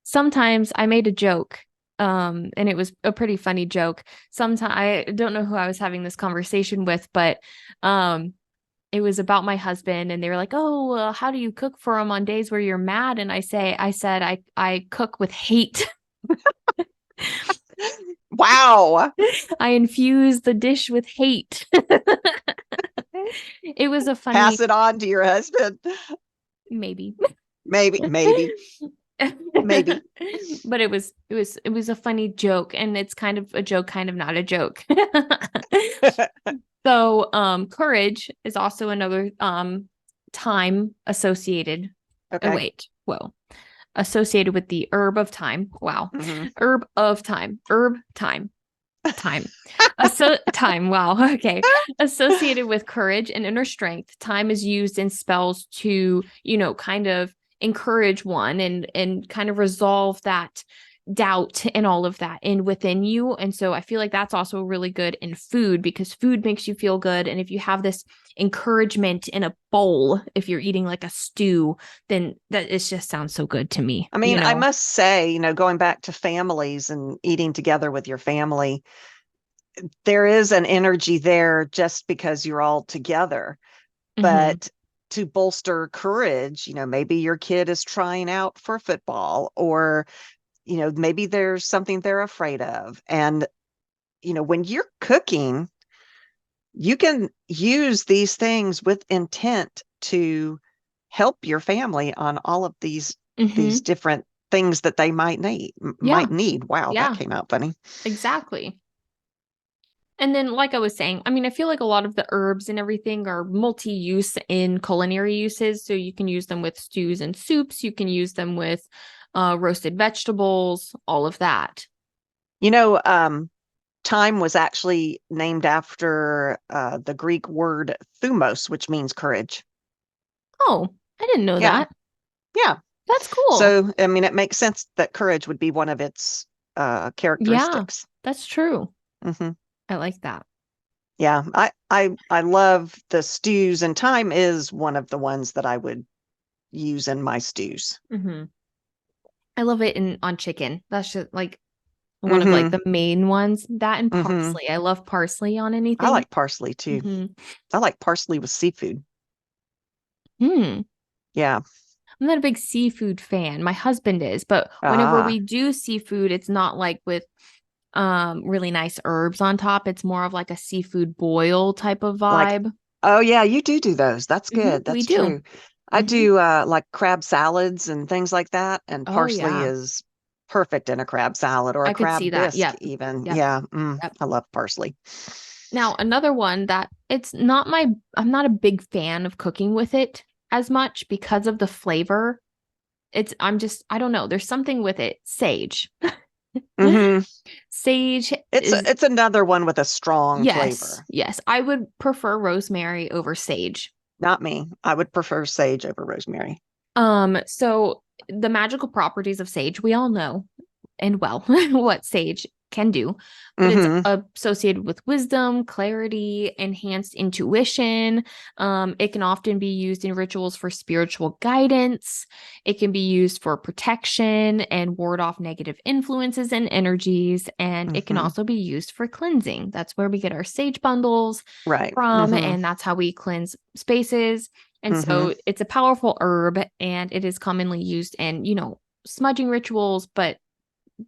Sometimes I made a joke, and it was a pretty funny joke. Sometimes I don't know who I was having this conversation with, but it was about my husband, and they were like, "Oh, how do you cook for him on days where you're mad?" And I said I cook with hate. Wow. I infused the dish with hate. It was a funny. Pass it on to your husband. Maybe. Maybe. But it was a funny joke, and it's kind of a joke, kind of not a joke. So courage is also another time associated. Okay. Oh, wait. Whoa. Associated with the herb of time. Wow. Herb of time. Herb time. Time. Time. Wow. Okay. Associated with courage and inner strength, time is used in spells to, kind of encourage one and kind of resolve that doubt and all of that in within you. And so I feel like that's also really good in food, because food makes you feel good. And if you have this encouragement in a bowl, if you're eating like a stew, then that it just sounds so good to me. I mean, I must say, going back to families and eating together with your family, there is an energy there just because you're all together. But to bolster courage, maybe your kid is trying out for football, or maybe there's something they're afraid of. And, when you're cooking, you can use these things with intent to help your family on all of these different things that they might need. Wow, that came out funny. Exactly. And then, like I was saying, I mean, I feel like a lot of the herbs and everything are multi-use in culinary uses. So you can use them with stews and soups. You can use them with roasted vegetables, all of that. Time was actually named after the Greek word thumos, which means courage. Oh, I didn't know that. Yeah. That's cool. So, I mean, it makes sense that courage would be one of its characteristics. Yeah, that's true. I like that. Yeah, I love the stews, and thyme is one of the ones that I would use in my stews. I love it on chicken. That's just like one of like the main ones. That and parsley. I love parsley on anything. I like parsley too. I like parsley with seafood. Yeah. I'm not a big seafood fan. My husband is, but whenever we do seafood, it's not like with really nice herbs on top. It's more of like a seafood boil type of vibe. Like, oh yeah, you do those. That's good. That's true. I do like crab salads and things like that, and parsley is perfect in a crab salad or a crab bisque even. Yeah. I love parsley. Now, another one that I'm not a big fan of cooking with it as much because of the flavor. I don't know. There's something with it. Sage. Sage. It's another one with a strong flavor. Yes. I would prefer rosemary over sage. Not me. I would prefer sage over rosemary. So the magical properties of sage, we all know and well what sage can do, but it's associated with wisdom, clarity, enhanced intuition. It can often be used in rituals for spiritual guidance. It can be used for protection and ward off negative influences and energies. And it can also be used for cleansing. That's where we get our sage bundles from, and that's how we cleanse spaces. And so it's a powerful herb, and it is commonly used in, smudging rituals, but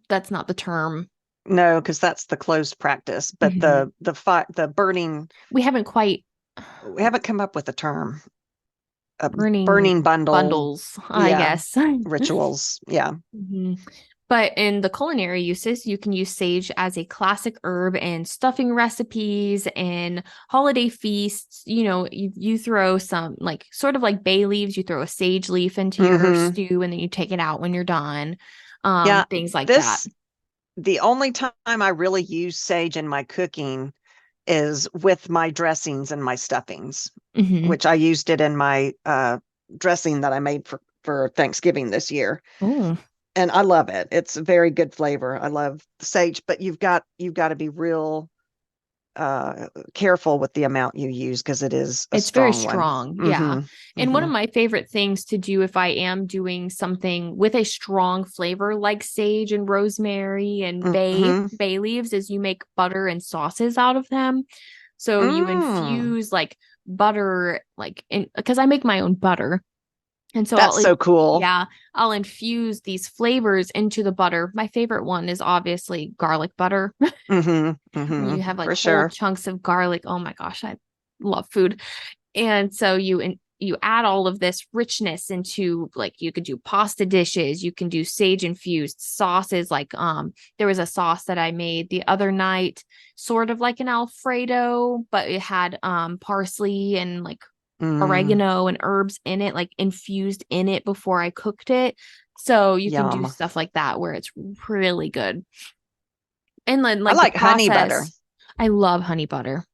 that's not the term. No, because that's the closed practice. But the burning, we haven't come up with a term. Burning bundles, I guess. Rituals, yeah. But in the culinary uses, you can use sage as a classic herb in stuffing recipes and holiday feasts. You throw some sort of like bay leaves. You throw a sage leaf into your stew, and then you take it out when you're done. Things like that. The only time I really use sage in my cooking is with my dressings and my stuffings, which I used it in my dressing that I made for Thanksgiving this year. And I love it. It's a very good flavor. I love the sage, but you've got to be real careful with the amount you use, because it's very strong. Yeah. And one of my favorite things to do if I am doing something with a strong flavor like sage and rosemary and bay leaves is you make butter and sauces out of them. So you infuse butter because I make my own butter. And so That's so cool. I'll infuse these flavors into the butter. My favorite one is obviously garlic butter. You have like For whole sure. chunks of garlic. Oh my gosh, I love food. And so you add all of this richness into, like, you could do pasta dishes, you can do sage infused sauces. Like there was a sauce that I made the other night, sort of like an Alfredo, but it had parsley and like oregano and herbs in it, like infused in it before I cooked it. So you can do stuff like that where it's really good. And then like I like honey butter. I love honey butter.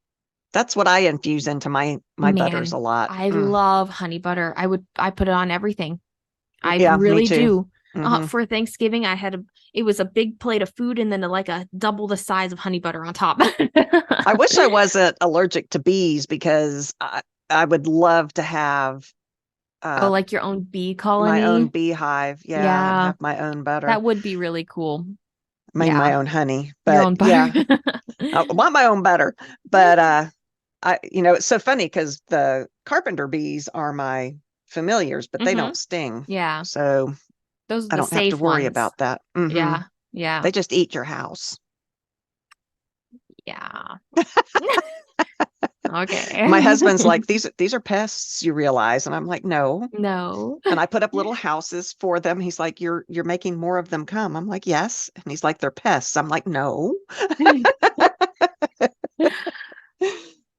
That's what I infuse into my butters a lot. I love honey butter. I put it on everything. I me really too. do. For Thanksgiving, it was a big plate of food and then like a double the size of honey butter on top. I wish I wasn't allergic to bees, because I would love to have like your own bee colony. My own beehive. Yeah. And have my own butter. That would be really cool. My own honey. But your own butter. I want my own butter. But it's so funny because the carpenter bees are my familiars, but they don't sting. Yeah. So those are I don't have to worry about that. Yeah. Yeah. They just eat your house. Yeah. Okay. My husband's like, these are pests, you realize? And I'm like, no. And I put up little houses for them. He's like, you're making more of them come. I'm like, yes. And he's like, they're pests. I'm like, no.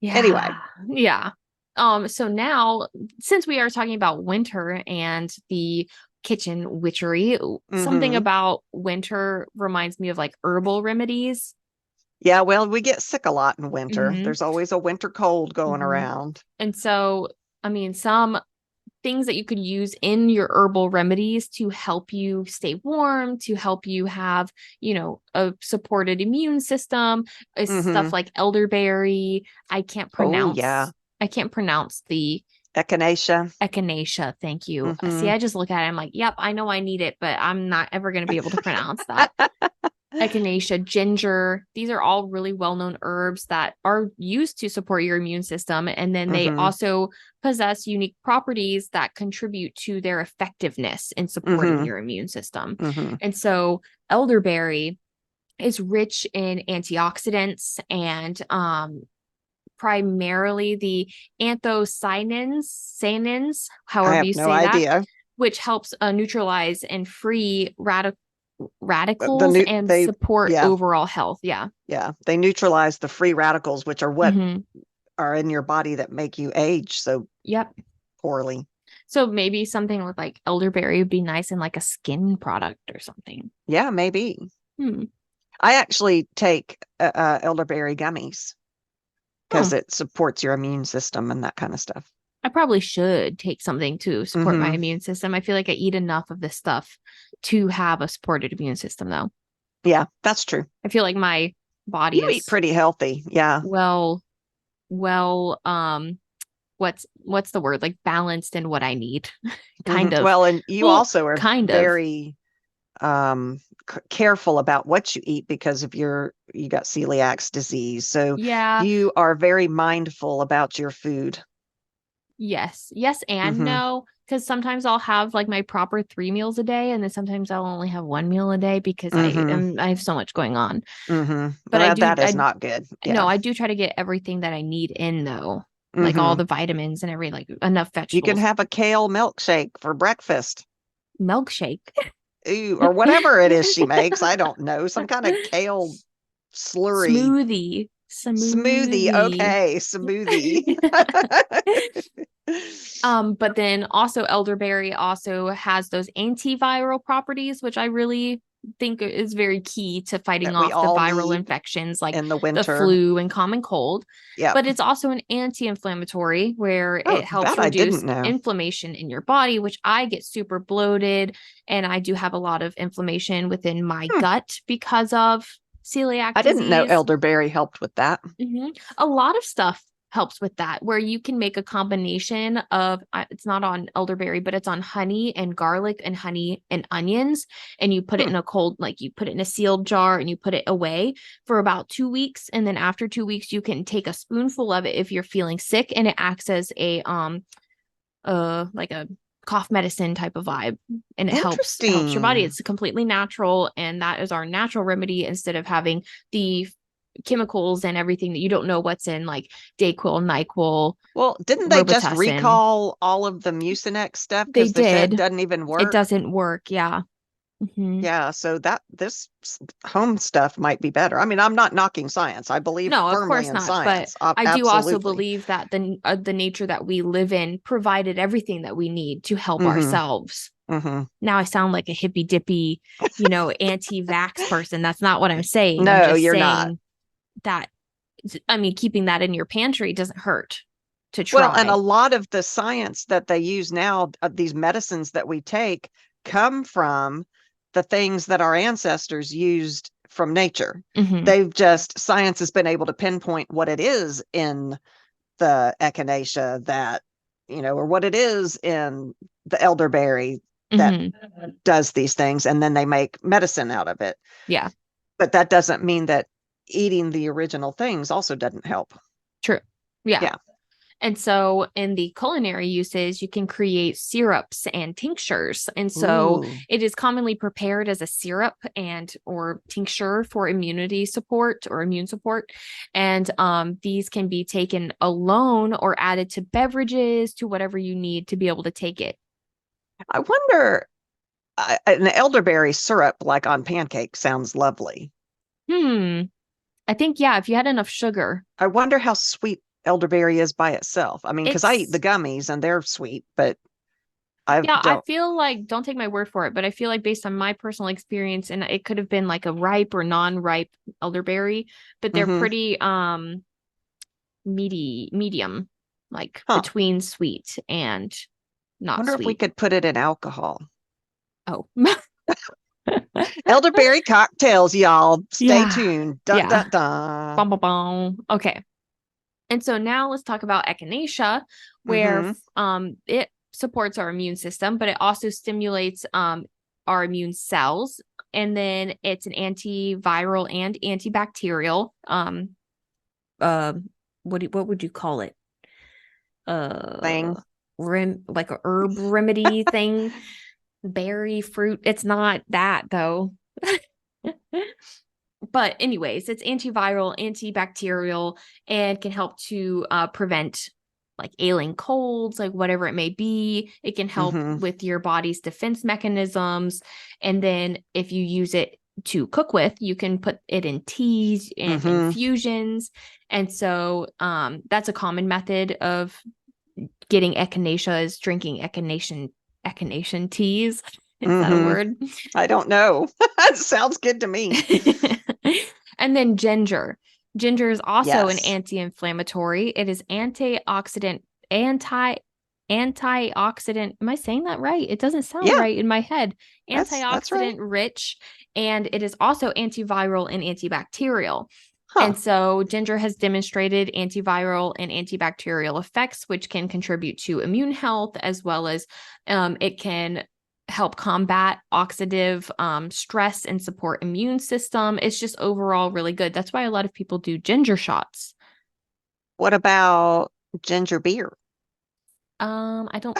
Anyway. Yeah. So now, since we are talking about winter and the kitchen witchery, something about winter reminds me of like herbal remedies. Yeah, well, we get sick a lot in winter. There's always a winter cold going around. And so, I mean, some things that you could use in your herbal remedies to help you stay warm, to help you have, a supported immune system, is stuff like elderberry. I can't pronounce. I can't pronounce the echinacea. Echinacea. Thank you. See, I just look at it. I'm like, yep, I know I need it, but I'm not ever going to be able to pronounce that. Echinacea, ginger. These are all really well-known herbs that are used to support your immune system. And then they also possess unique properties that contribute to their effectiveness in supporting your immune system. And so elderberry is rich in antioxidants and primarily the anthocyanins, however you say that, which helps neutralize and free radicals and support overall health. Yeah. They neutralize the free radicals, which are what are in your body that make you age so poorly. So maybe something with like elderberry would be nice in like a skin product or something. Yeah, maybe. I actually take elderberry gummies because it supports your immune system and that kind of stuff. I probably should take something to support my immune system. I feel like I eat enough of this stuff to have a supported immune system, though. Yeah, that's true. I feel like my body is eat pretty healthy. Yeah. Well, what's the word? Like balanced in what I need. Kind of. Well, and you also are very careful about what you eat because of you got celiac disease. So you are very mindful about your food. Yes and no, because sometimes I'll have like my proper 3 meals a day, and then sometimes I'll only have 1 meal a day because I have so much going on. But that is not good. No, I do try to get everything that I need in though, like all the vitamins and like enough vegetables. You can have a kale milkshake for breakfast. Milkshake, or whatever it is she makes. I don't know, some kind of kale slurry. Smoothie. Okay, smoothie. But then also elderberry also has those antiviral properties, which I really think is very key to fighting off the viral infections like in the winter, the flu and common cold. Yeah. But it's also an anti-inflammatory where it helps reduce inflammation in your body, which I get super bloated and I do have a lot of inflammation within my gut because of celiac disease. I didn't know elderberry helped with that. A lot of stuff helps with that, where you can make a combination of it's not on elderberry, but it's on honey and garlic and honey and onions, and you put it in a you put it in a sealed jar and you put it away for about 2 weeks, and then after 2 weeks you can take a spoonful of it if you're feeling sick, and it acts as a like a cough medicine type of vibe, and it helps your body. It's completely natural, and that is our natural remedy instead of having the chemicals and everything that you don't know what's in, like Dayquil, NyQuil. Well, didn't they just recall all of the Mucinex stuff because they said it doesn't even work? It doesn't work, yeah. Yeah, so this home stuff might be better. I mean, I'm not knocking science. I believe firmly in science. But I do also believe that the nature that we live in provided everything that we need to help ourselves. Now I sound like a hippy dippy, anti-vax person. That's not what I'm saying. No, I'm just you're saying not. That, I mean, keeping that in your pantry doesn't hurt to try. Well, and a lot of the science that they use now, these medicines that we take, come from the things that our ancestors used from nature. Science has been able to pinpoint what it is in the echinacea that, or what it is in the elderberry that does these things, and then they make medicine out of it. Yeah. But that doesn't mean that eating the original things also doesn't help. True. Yeah. And so in the culinary uses, you can create syrups and tinctures. And so it is commonly prepared as a syrup or tincture for immunity support or immune support. And these can be taken alone or added to beverages, to whatever you need to be able to take it. I wonder, an elderberry syrup like on pancakes sounds lovely. I think, yeah, if you had enough sugar. I wonder how sweet elderberry is by itself. I mean, because I eat the gummies and they're sweet, but I feel like, don't take my word for it, but I feel like based on my personal experience, and it could have been like a ripe or non-ripe elderberry, but they're pretty medium, like between sweet and not sweet. I wonder if we could put it in alcohol. Oh. Elderberry cocktails, y'all. Stay tuned. Dun, dun, dun. Bum, bum, bum. Okay. And so now let's talk about echinacea, where it supports our immune system, but it also stimulates our immune cells. And then it's an antiviral and antibacterial. What would you call it? Thing. Like a herb remedy thing. Berry, fruit. It's not that though. But anyways, it's antiviral, antibacterial, and can help to prevent like ailing colds, like whatever it may be. It can help with your body's defense mechanisms. And then if you use it to cook with, you can put it in teas and infusions. And so that's a common method of getting echinacea, is drinking echinacea teas. Is that a word? I don't know. It sounds good to me. And then ginger. Ginger is also an anti-inflammatory. It is antioxidant. Am I saying that right? It doesn't sound right in my head. Antioxidant rich, and it is also antiviral and antibacterial. And so ginger has demonstrated antiviral and antibacterial effects, which can contribute to immune health, as well as it can help combat oxidative stress and support immune system. It's just overall really good. That's why a lot of people do ginger shots. What about ginger beer? I don't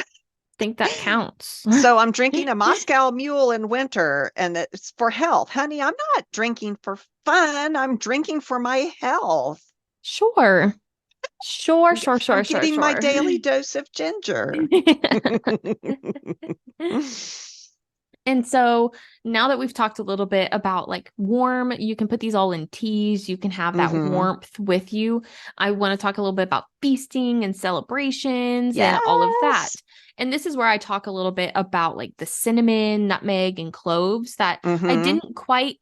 think that counts. So I'm drinking a Moscow Mule in winter, and it's for health. Honey, I'm not drinking for fun. I'm drinking for my health. Sure. I'm getting my daily dose of ginger. And so now that we've talked a little bit about like warm, you can put these all in teas. You can have that warmth with you. I want to talk a little bit about feasting and celebrations and all of that. And this is where I talk a little bit about like the cinnamon, nutmeg, and cloves that I didn't quite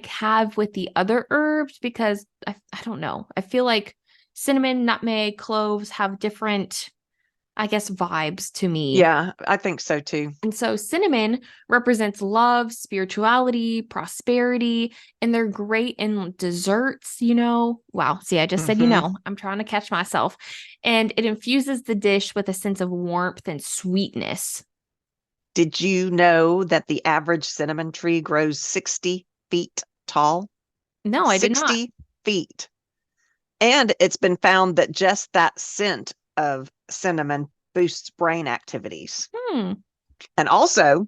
have with the other herbs, because I don't know. I feel like cinnamon, nutmeg, cloves have different, I guess, vibes to me. Yeah, I think so too. And so cinnamon represents love, spirituality, prosperity, and they're great in desserts, Wow. See, I just said, I'm trying to catch myself. And it infuses the dish with a sense of warmth and sweetness. Did you know that the average cinnamon tree grows 60 feet tall? No, I did not. 60 feet. And it's been found that just that scent of cinnamon boosts brain activities. And also,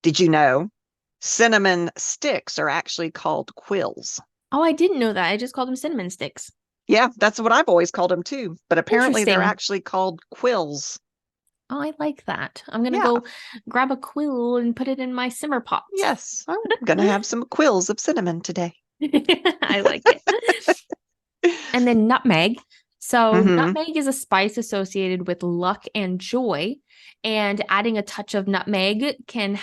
did you know cinnamon sticks are actually called quills? Oh, I didn't know that. I just called them cinnamon sticks. Yeah, that's what I've always called them too. But apparently they're Interesting. actually called quills. Oh, I like that. I'm going to Yeah. go grab a quill and put it in my simmer pot. Yes, I'm going to have some quills of cinnamon today. I like it. And then nutmeg. So Mm-hmm. nutmeg is a spice associated with luck and joy, and adding a touch of nutmeg can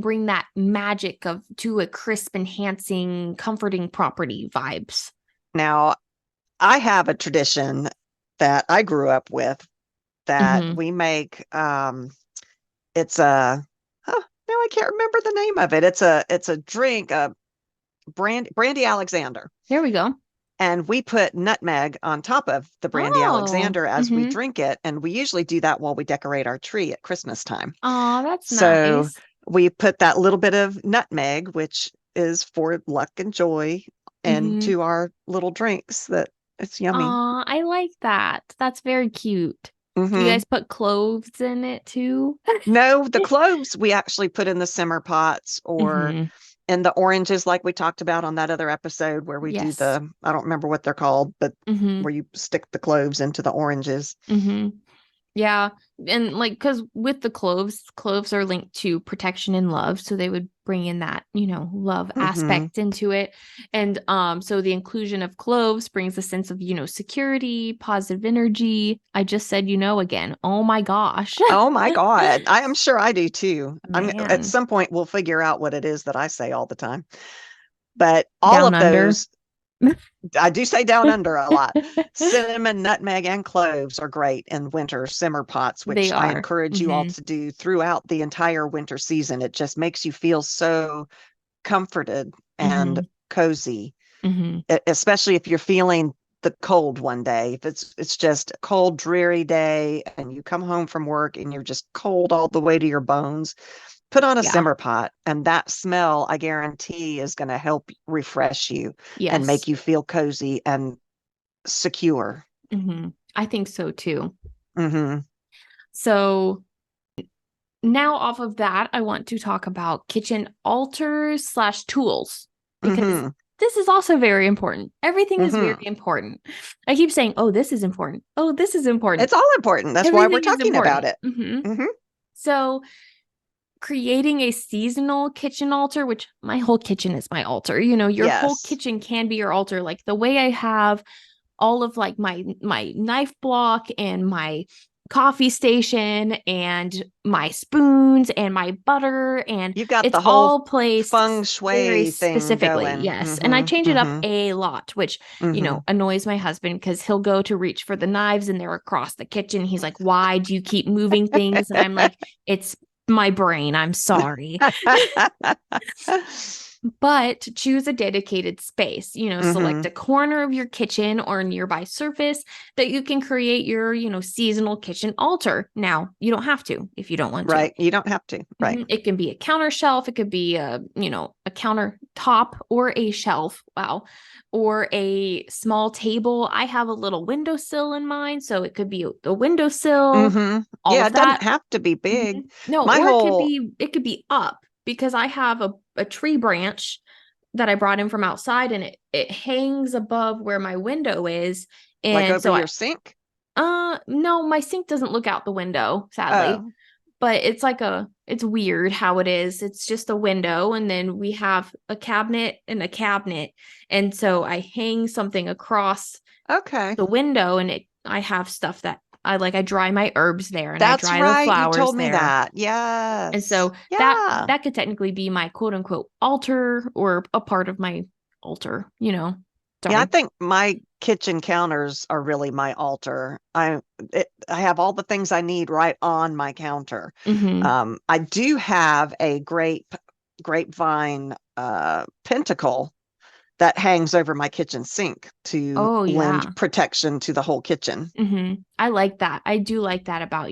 bring that magic to a crisp, enhancing, comforting property vibes. Now, I have a tradition that I grew up with that we make. It's a now I can't remember the name of it. It's a drink, brandy Alexander. There we go. And we put nutmeg on top of the brandy Alexander as we drink it. And we usually do that while we decorate our tree at Christmas time. Oh, that's so nice. We put that little bit of nutmeg, which is for luck and joy, into our little drinks. That it's yummy. Oh, I like that. That's very cute. Do you guys put cloves in it too? No, the cloves we actually put in the simmer pots or in the oranges, like we talked about on that other episode where we do I don't remember what they're called, but where you stick the cloves into the oranges. Yeah. And like, because with the cloves are linked to protection and love. So they would bring in that, love aspect into it. And so the inclusion of cloves brings a sense of, security, positive energy. I just said, again. Oh my gosh. Oh my God. I am sure I do too. At some point we'll figure out what it is that I say all the time. But all Down of under. those, I do say down under a lot. Cinnamon, nutmeg, and cloves are great in winter simmer pots, which I encourage you all to do throughout the entire winter season. It just makes you feel so comforted and cozy, especially if you're feeling the cold one day. If it's just a cold, dreary day and you come home from work and you're just cold all the way to your bones, put on a simmer pot, and that smell, I guarantee, is going to help refresh you and make you feel cozy and secure. I think so too. So now off of that, I want to talk about kitchen altars / tools, because this is also very important. Everything is very important. I keep saying, oh, this is important. Oh, this is important. It's all important. That's why we're talking about it. So creating a seasonal kitchen altar, which my whole kitchen is my altar. Your whole kitchen can be your altar. Like the way I have all of like my knife block and my coffee station and my spoons and my butter, and you've got it's the whole all placed feng shui thing specifically going. Yes. And I change it up a lot, which annoys my husband, because he'll go to reach for the knives and they're across the kitchen. He's like, why do you keep moving things? And I'm like, it's my brain, I'm sorry. But choose a dedicated space, select a corner of your kitchen or a nearby surface that you can create your, seasonal kitchen altar. Now, you don't have to if you don't want to. Right. You don't have to. Right. It can be a counter shelf. It could be a countertop or a shelf. Wow. Or a small table. I have a little windowsill in mind, so it could be a windowsill. Yeah, it doesn't have to be big. No, it could be up, because I have a tree branch that I brought in from outside, and it hangs above where my window is. And like over your sink? No, my sink doesn't look out the window, sadly. Oh. But it's weird how it is. It's just a window, and then we have a cabinet and a cabinet. And so I hang something across the window, and I have stuff that I dry my herbs there, and That's I dry the flowers you told me there. that. Yes. And so that could technically be my quote unquote altar, or a part of my altar, Sorry. Yeah, I think my kitchen counters are really my altar. I have all the things I need right on my counter. I do have a grapevine pentacle that hangs over my kitchen sink to lend protection to the whole kitchen. I like that. I do like that about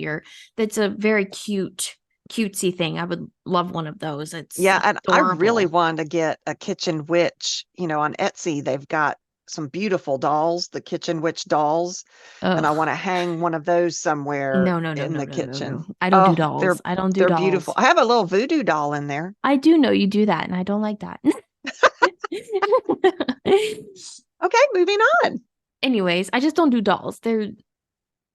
that's a very cutesy thing. I would love one of those. It's and adorable. I really want to get a kitchen witch. On Etsy, they've got some beautiful dolls, the kitchen witch dolls, and I Ugh. want to hang one of those somewhere No, no, no, in no, the no, no, kitchen. no. I don't do Oh, dolls. I don't do they're beautiful. dolls. I have a little voodoo doll in there. I do know you do that, and I don't like that. Okay, moving on. Anyways, I just don't do dolls. They're,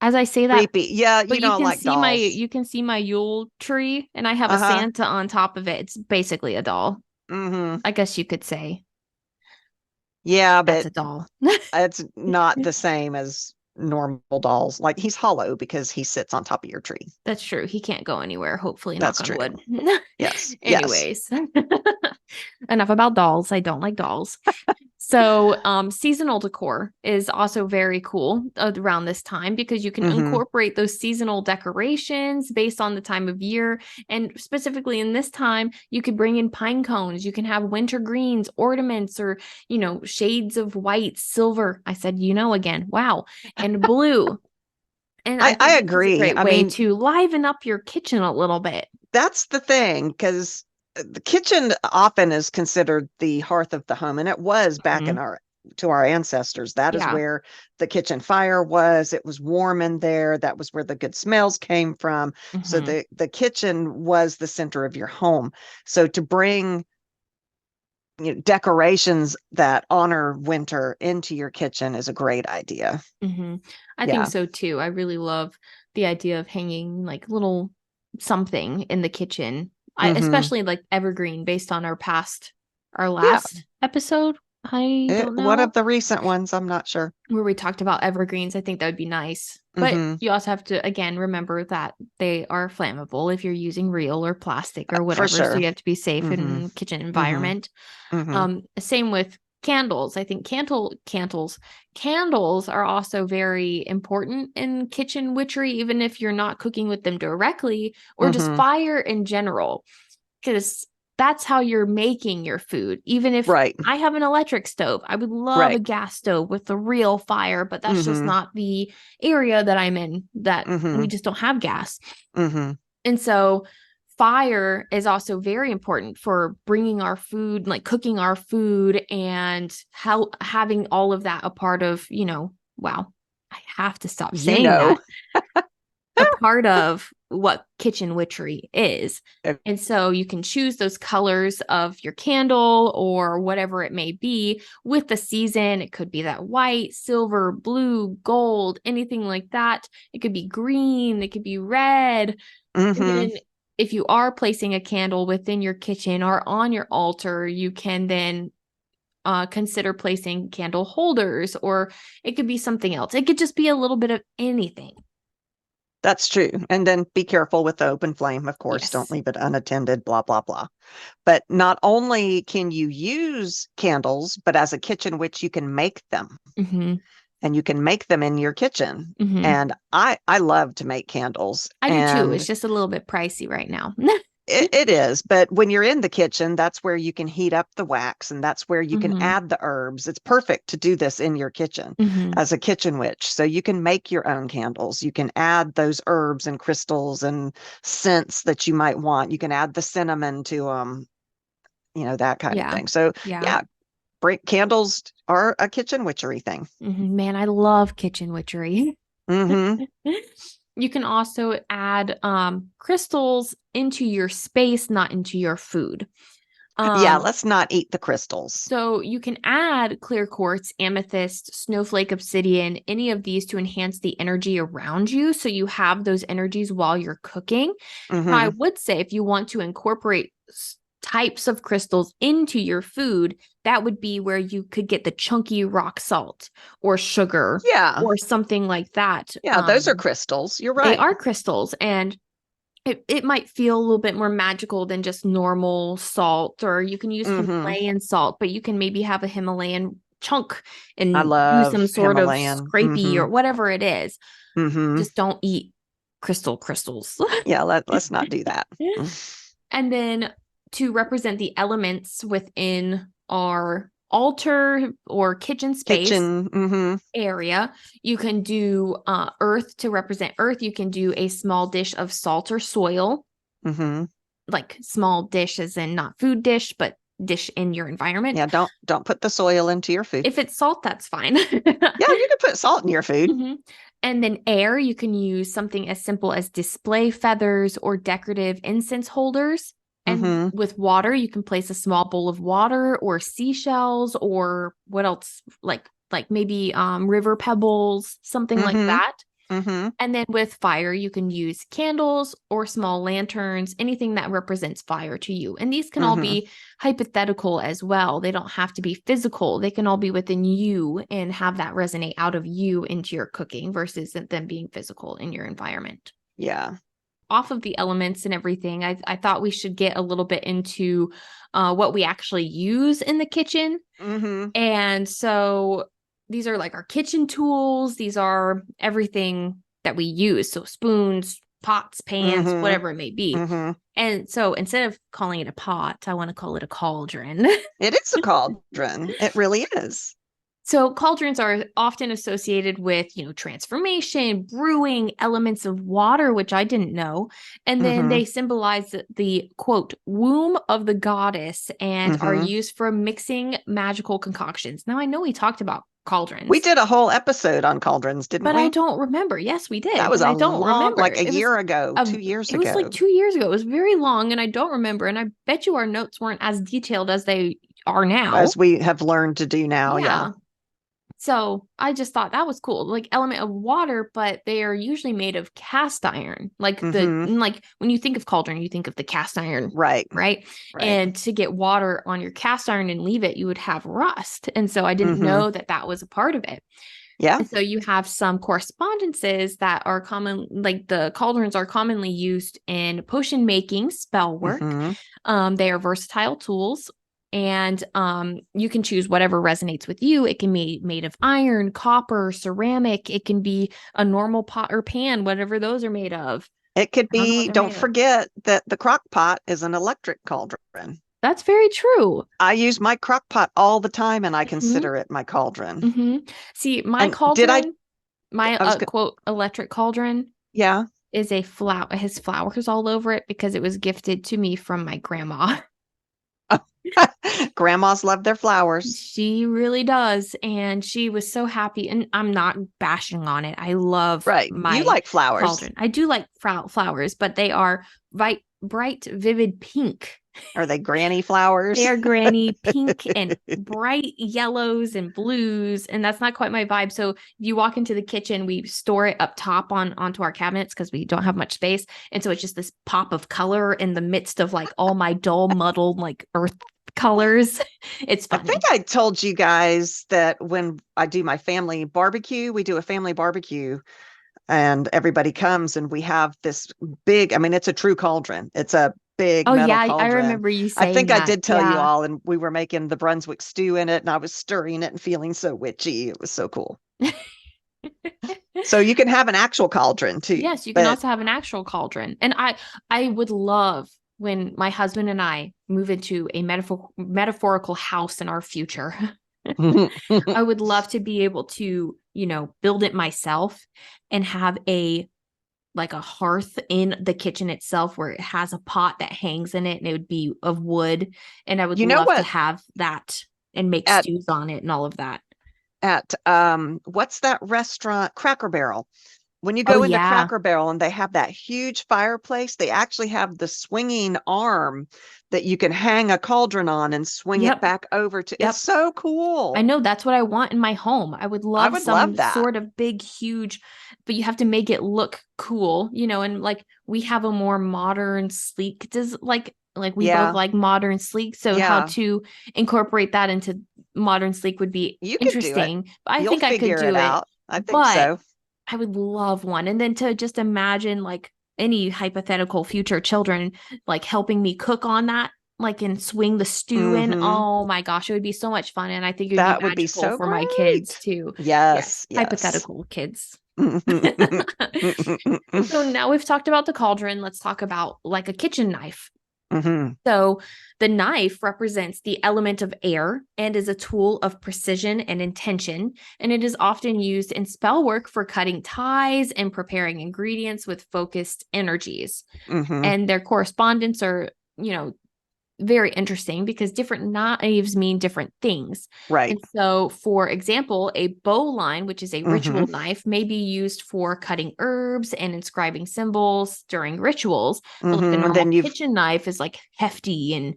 as I say that, Creepy. Yeah, but you don't like dolls. You can see my Yule tree, and I have a Uh-huh. Santa on top of it. It's basically a doll. Mm-hmm. I guess you could say Yeah, that's but a doll. it's not the same as normal dolls. Like he's hollow because he sits on top of your tree. That's true. He can't go anywhere, hopefully, knock That's on true. wood. Yes. Yes. Anyways, enough about dolls. I don't like dolls. So, seasonal decor is also very cool around this time because you can Mm-hmm. incorporate those seasonal decorations based on the time of year. And specifically in this time, you could bring in pine cones. You can have winter greens, ornaments, or, shades of white, silver. I said, again, wow, and blue. And I I think this is a agree. great I way mean, to liven up your kitchen a little bit. that's the thing, because the kitchen often is considered the hearth of the home, and it was back in Mhm. our to our ancestors. That is Yeah. where the kitchen fire was. It was warm in there. That was where the good smells came from. So Hmm. the kitchen was the center of your home. So to bring decorations that honor winter into your kitchen is a great idea. Hmm. I think Yeah. so too. I really love the idea of hanging like little something in the kitchen. I Hmm. especially like evergreen based on our Yeah. last episode. I don't One know of the recent ones, I'm not sure. where we talked about evergreens. I think that would be nice. But Hmm. you also have to again remember that they are flammable if you're using real or plastic or For whatever. So sure. you have to be safe Hmm. in kitchen Hmm. environment. Hmm. Same with candles. I think candles are also very important in kitchen witchery, even if you're not cooking with them directly or just Hmm. fire in general, because that's how you're making your food. Even if Right. I have an electric stove, I would love a Right. gas stove with the real fire, but that's just Hmm. not the area that I'm in, that we Hmm. just don't have gas. Hmm. And so fire is also very important for bringing our food, like cooking our food and how having all of that a part of, wow, I have to stop You saying know. that, a part of what kitchen witchery is. Uh, And so you can choose those colors of your candle or whatever it may be with the season. It could be that white, silver, blue, gold, anything like that. It could be green, it could be red. And hmm. then if you are placing a candle within your kitchen or on your altar, you can then consider placing candle holders, or it could be something else. It could just be a little bit of anything. That's true. And then be careful with the open flame, of course. Don't Yes. leave it unattended, blah, blah, blah. But not only can you use candles, but as a kitchen witch, you can make them. Hmm. And you can make them in your kitchen. Hmm. And I love to make candles. I do too. It's And just a little bit pricey right now. it is, but when you're in the kitchen, that's where you can heat up the wax and that's where you can Hmm. add the herbs. It's perfect to do this in your kitchen Hmm. as a kitchen witch. So you can make your own candles. You can add those herbs and crystals and scents that you might want. You can add the cinnamon to that kind of Yeah. thing. So Yeah. yeah, break candles are a kitchen witchery thing. Man, I love kitchen witchery. Hmm. You can also add crystals into your space, not into your food. Yeah, Um, let's not eat the crystals. so you can add clear quartz, amethyst, snowflake obsidian, any of these to enhance the energy around you. So you have those energies while you're cooking. Now, I Hmm. would say if you want to incorporate types of crystals into your food, that would be where you could get the chunky rock salt or sugar Yeah. or something like that. Yeah, those are crystals. You're They right. are crystals, and it might feel a little bit more magical than just normal salt, or you can use Hmm. Himalayan salt, but you can maybe have a Himalayan chunk I and do some love sort of Himalayan. scrapey Hmm. or whatever it is. Hmm. Just don't eat crystals. Yeah, let's not do that. And then to represent the elements within our altar or kitchen space Kitchen. Hmm. area, you can do earth to represent earth. You can do a small dish of salt or soil, Hmm. like small dish as in not food dish, but dish in your environment. Yeah, don't put the soil into your food. If it's salt, that's fine. Yeah, you can put salt in your food. Mm-hmm. And then air, you can use something as simple as display feathers or decorative incense holders. And with water, you can place a small bowl of water or seashells or what else? Like maybe river pebbles, something like that. And then with fire, you can use candles or small lanterns, anything that represents fire to you. And these can all be hypothetical as well. They don't have to be physical. They can all be within you and have that resonate out of you into your cooking versus them being physical in your environment. Yeah. Off of the elements and everything, I thought we should get a little bit into what we actually use in the kitchen. And so these are like our kitchen tools. These are everything that we use. So spoons, pots, pans, whatever it may be. And so instead of calling it a pot, I want to call it a cauldron. It is a cauldron. It really is. So cauldrons are often associated with, transformation, brewing, elements of water, which I didn't know. And then they symbolize the, quote, womb of the goddess and are used for mixing magical concoctions. Now, I know we talked about cauldrons. We did a whole episode on cauldrons, didn't we? But I don't remember. Yes, we did. That was I don't remember. Like a year ago, 2 years ago. It was like 2 years ago. It was very long, and I don't remember. And I bet you our notes weren't as detailed as they are now. As we have learned to do now, yeah. So I just thought that was cool, like element of water, but they are usually made of cast iron. Like like when you think of cauldron, you think of the cast iron, right? And to get water on your cast iron and leave it, you would have rust. And so I didn't know that was a part of it. Yeah. And so you have some correspondences that are common, like the cauldrons are commonly used in potion making, spell work. They are versatile tools. And you can choose whatever resonates with you. It can be made of iron, copper, ceramic. It can be a normal pot or pan, whatever those are made of. It could be, don't forget that the crock pot is an electric cauldron. That's very true. I use my crock pot all the time, and I consider it my cauldron. See, my cauldron, quote, electric cauldron is a flower. It has flowers all over it because it was gifted to me from my grandma. Grandmas love their flowers. She really does. And she was so happy. And I'm not bashing on it. I love my You like flowers. Cauldron. I do like flowers, but they are bright, vivid pink. Are they granny flowers? They are granny pink and bright yellows and blues. And that's not quite my vibe. So if you walk into the kitchen, we store it up top onto our cabinets because we don't have much space. And so it's just this pop of color in the midst of like all my dull, muddled like earth colors. It's funny. I think I told you guys that when I do my family barbecue, we do a family barbecue. And everybody comes and we have this big, it's a true cauldron. It's a big metal cauldron. I remember you saying I think that. I did tell you all, and we were making the Brunswick stew in it, and I was stirring it and feeling so witchy. It was so cool. So you can have an actual cauldron too. Yes, you can also have an actual cauldron. And I would love when my husband and I move into a metaphorical house in our future. I would love to be able to, build it myself and have a hearth in the kitchen itself where it has a pot that hangs in it, and it would be of wood. And I would love to have that and make stews on it and all of that. At what's that restaurant? Cracker Barrel. When you go in the Cracker Barrel and they have that huge fireplace, they actually have the swinging arm that you can hang a cauldron on and swing it back over to. It's so cool. I know, that's what I want in my home. I would love some sort of big, huge, but you have to make it look cool, and like we have a more modern, sleek, we both like modern, sleek. So how to incorporate that into modern, sleek would be interesting. But I think I could do it. I think so. I would love one. And then to just imagine like any hypothetical future children, like helping me cook on that, like and swing the stew in. Oh my gosh, it would be so much fun. And I think it would be so for my kids too. Yes. Hypothetical kids. So now we've talked about the cauldron. Let's talk about like a kitchen knife. So the knife represents the element of air and is a tool of precision and intention. And it is often used in spell work for cutting ties and preparing ingredients with focused energies. And their correspondents are, very interesting because different knives mean different things. Right. And so, for example, a bowline, which is a ritual knife, may be used for cutting herbs and inscribing symbols during rituals. But like a normal kitchen knife is like hefty and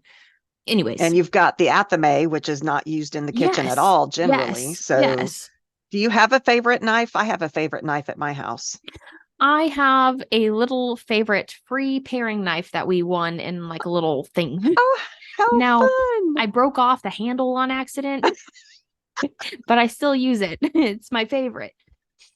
anyways. And you've got the athame, which is not used in the kitchen at all generally. Yes, so do you have a favorite knife? I have a favorite knife at my house. I have a little favorite free paring knife that we won in like a little thing. Oh, how fun. I broke off the handle on accident, but I still use it. It's my favorite.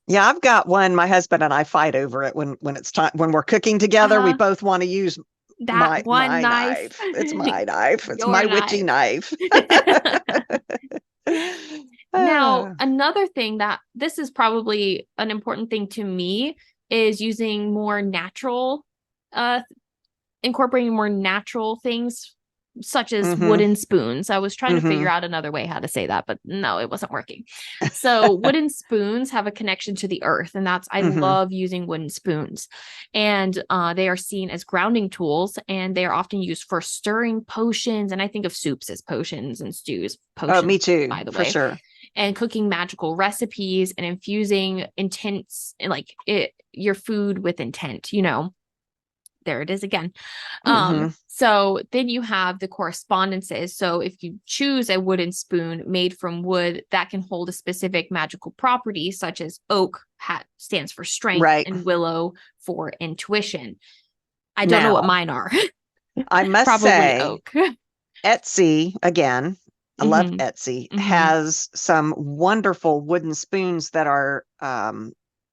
Yeah, I've got one. My husband and I fight over it when it's time, when we're cooking together. We both want to use that my knife. It's my knife. It's my witchy knife. Now, another thing that this is probably an important thing to me is using more natural, incorporating more natural things, such as wooden spoons. I was trying to figure out another way how to say that, but no, it wasn't working. So wooden spoons have a connection to the earth, and that's, I love using wooden spoons. And they are seen as grounding tools, and they are often used for stirring potions. And I think of soups as potions and stews. Potions, me too, by the way. For sure. And cooking magical recipes and infusing intents, like your food with intent, you know. There it is again. So then you have the correspondences. So if you choose a wooden spoon made from wood that can hold a specific magical property, such as oak stands for strength, and willow for intuition. I don't know what mine are. I must Probably say, oak. Etsy, again, I love Etsy, has some wonderful wooden spoons that are,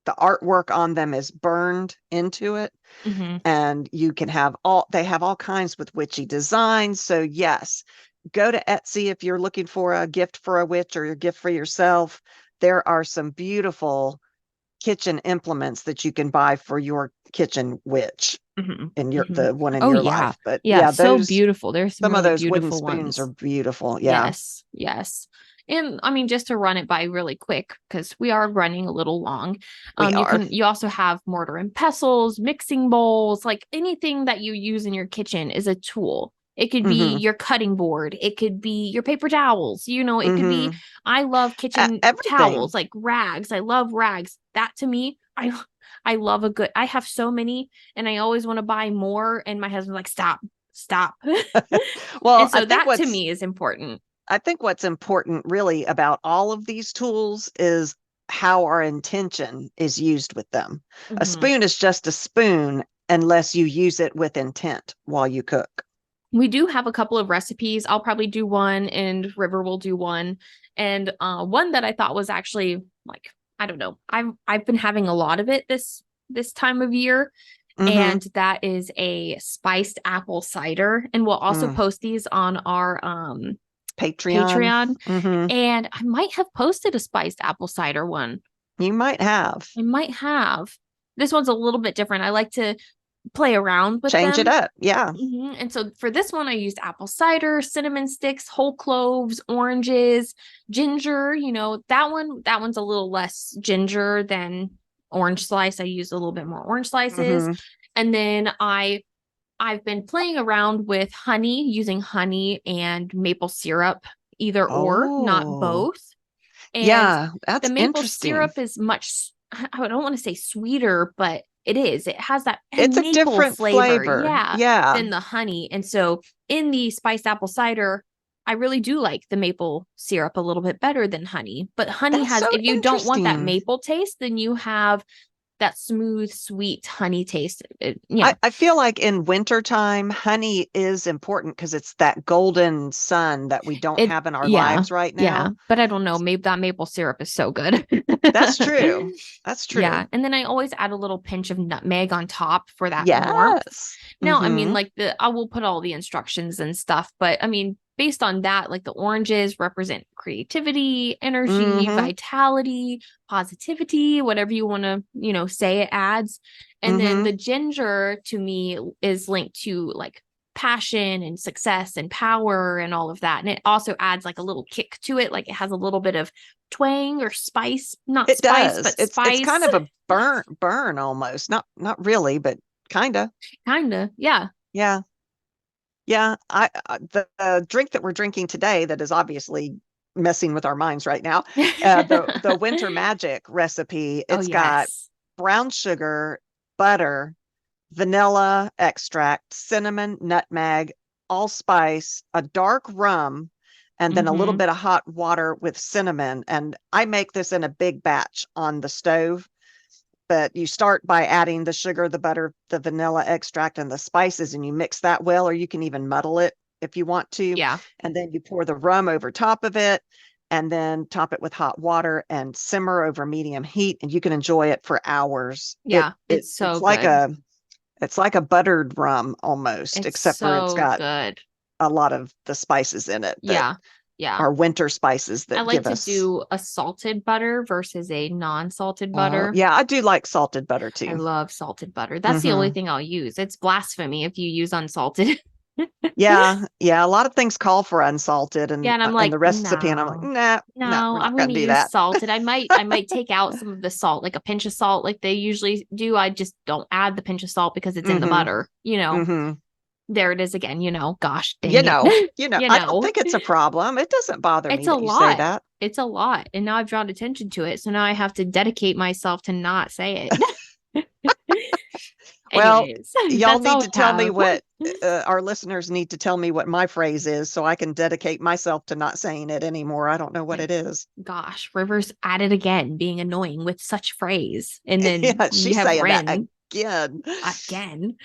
the artwork on them is burned into it. And you can have they have all kinds with witchy designs. So yes, go to Etsy if you're looking for a gift for a witch or a gift for yourself. There are some beautiful kitchen implements that you can buy for your kitchen witch and the one in your life. But those, so beautiful. There's some really of those beautiful wooden spoons ones. are beautiful. Yes. And I mean, just to run it by really quick, because we are running a little long. You also have mortar and pestles, mixing bowls, like anything that you use in your kitchen is a tool. It could be your cutting board. It could be your paper towels. You know, it could be, I love kitchen towels, like rags. I love rags. That to me, I love I have so many and I always want to buy more. And my husband's like, stop. Well, and so that to me is important. I think what's important really about all of these tools is how our intention is used with them. A spoon is just a spoon unless you use it with intent while you cook. We do have a couple of recipes. I'll probably do one and River will do one. And one that I thought was actually like, I don't know. I've been having a lot of it this time of year. And that is a spiced apple cider. And we'll also post these on our Patreon. And I might have posted a spiced apple cider one. You might have. I might have. This one's a little bit different. I like to play around with Change it up. Yeah. And so for this one, I used apple cider, cinnamon sticks, whole cloves, oranges, ginger. You know, that one's a little less ginger than orange slice. I used a little bit more orange slices. And then I've been playing around with honey, using honey and maple syrup, either or, not both. And that's the maple syrup is much, I don't want to say sweeter, but it is. It has that it's a different flavor. Than the honey. And so in the spiced apple cider, I really do like the maple syrup a little bit better than honey. But honey if you don't want that maple taste, then you have that smooth, sweet honey taste. I feel like in wintertime, honey is important because it's that golden sun that we don't have in our lives right now. Yeah, but I don't know. Maybe that maple syrup is so good. That's true. Yeah, and then I always add a little pinch of nutmeg on top for that warmth. Now, I mean, like I will put all the instructions and stuff, but I mean, based on that, like the oranges represent creativity, energy, vitality, positivity, whatever you want to, say it adds. And then the ginger to me is linked to like passion and success and power and all of that. And it also adds like a little kick to it. Like it has a little bit of twang or spice, not it spice, does. but spice. It's kind of a burn almost. Not really, but kind of. Yeah. Yeah. Yeah, the drink that we're drinking today that is obviously messing with our minds right now, the Winter Magic recipe, Oh, it's got yes. brown sugar, butter, vanilla extract, cinnamon, nutmeg, allspice, a dark rum, and then a little bit of hot water with cinnamon. And I make this in a big batch on the stove. But you start by adding the sugar, the butter, the vanilla extract, and the spices, and you mix that well, or you can even muddle it if you want to. Yeah. And then you pour the rum over top of it, and then top it with hot water and simmer over medium heat, and you can enjoy it for hours. Yeah, it's so good. It's like a buttered rum almost, It's except for it's so got good. a lot of the spices in it that Yeah. Yeah. are winter spices I that like give to us. do a salted butter versus a non-salted butter. Yeah, I do like salted butter I too. love salted butter. That's the only thing I'll use. It's blasphemy if you use unsalted. Yeah, yeah. A lot of things call for unsalted, Yeah, and I'm and like, the recipe, and I'm like, no, nah, nah, no, we're I'm not going going to to do use that. salted. I might take out some of the salt, like a pinch of salt, like they usually do. I just don't add the pinch of salt because it's in the Mm-hmm. butter. You know, Mm-hmm. there it is again. Gosh You dang know, it. You I don't know, think it's a problem. It doesn't bother it's me a that you say lot. that. It's a lot, and now I've drawn attention to it. So now I have to dedicate myself to not say it. Well, Anyways, y'all that's all need we to tell me have. what our listeners need to tell me what my phrase is so I can dedicate myself to not saying it anymore. I don't know what it is. Gosh, Rivers at it again, being annoying with such phrase. And then Yeah, you she's have saying that Rin again. again.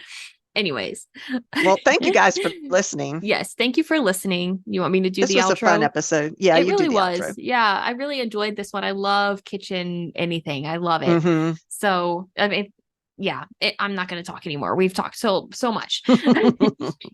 Anyways. Well, thank you guys for listening. Yes, thank you for listening. You want me to do This the was a fun outro? episode. Yeah, It you do really the was. outro. Yeah, I really enjoyed this one. I love kitchen anything. I love it. Mm-hmm. So, I mean, yeah, I'm not going to talk anymore. We've talked so much.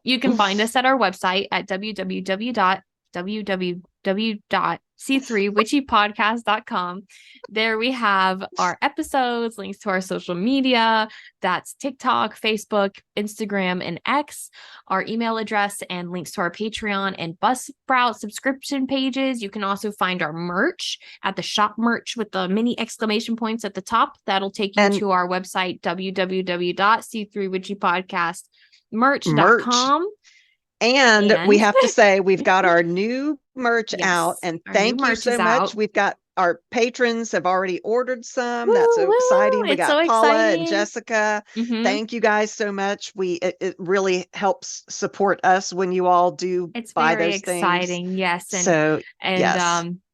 You can find us at our website at www.c3witchypodcast.com. There we have our episodes, links to our social media. That's TikTok, Facebook, Instagram, and X. Our email address and links to our Patreon and Buzzsprout subscription pages. You can also find our merch at the shop merch with the mini exclamation points at the top. That'll take you to our website, www.c3witchypodcastmerch.com. And we have to say, we've got our new merch out, and thank you so much. We've got our patrons have already ordered some. That's so exciting. We got Paula and Jessica. Thank you guys so much. It really helps support us when you all do buy those exciting things. Yes.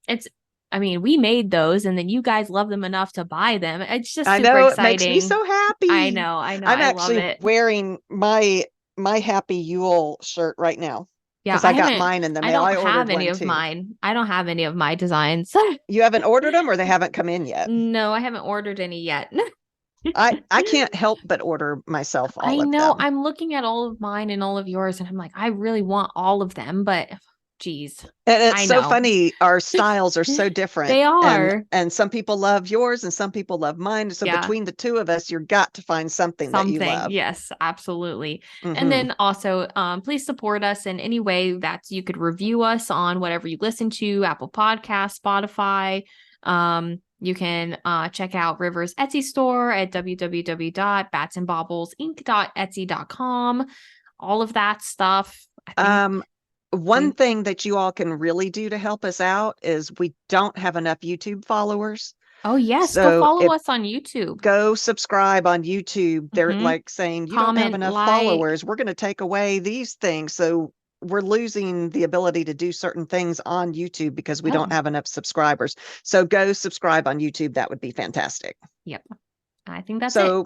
It's, I mean, we made those and then you guys love them enough to buy them. It's just super exciting. It makes me so happy. I know. I'm actually love it. Wearing my Happy Yule shirt right now. Yeah, I got mine in the mail. I don't have any of mine. I don't have any of my designs. You haven't ordered them, or they haven't come in yet? No, I haven't ordered any yet. I can't help but order myself all of them. I know. I'm looking at all of mine and all of yours, and I'm like, I really want all of them, but geez. And it's so funny. Our styles are so different. They are. And some people love yours and some people love mine. So between the two of us, you've got to find something that you love. Yes, absolutely. And then also, please support us in any way that you could review us on whatever you listen to, Apple Podcasts, Spotify. You can check out River's Etsy store at www.batsandbaubles.etsy.com. All of that stuff. One thing that you all can really do to help us out is we don't have enough YouTube followers. Oh, yes. So go follow us on YouTube. Go subscribe on YouTube. They're like saying, you don't have enough followers. We're going to take away these things. So we're losing the ability to do certain things on YouTube because we don't have enough subscribers. So go subscribe on YouTube. That would be fantastic. Yep. I think that's it.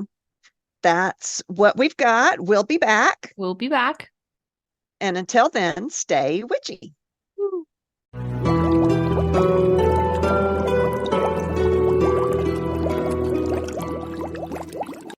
That's what we've got. We'll be back. We'll be back. And until then, stay witchy.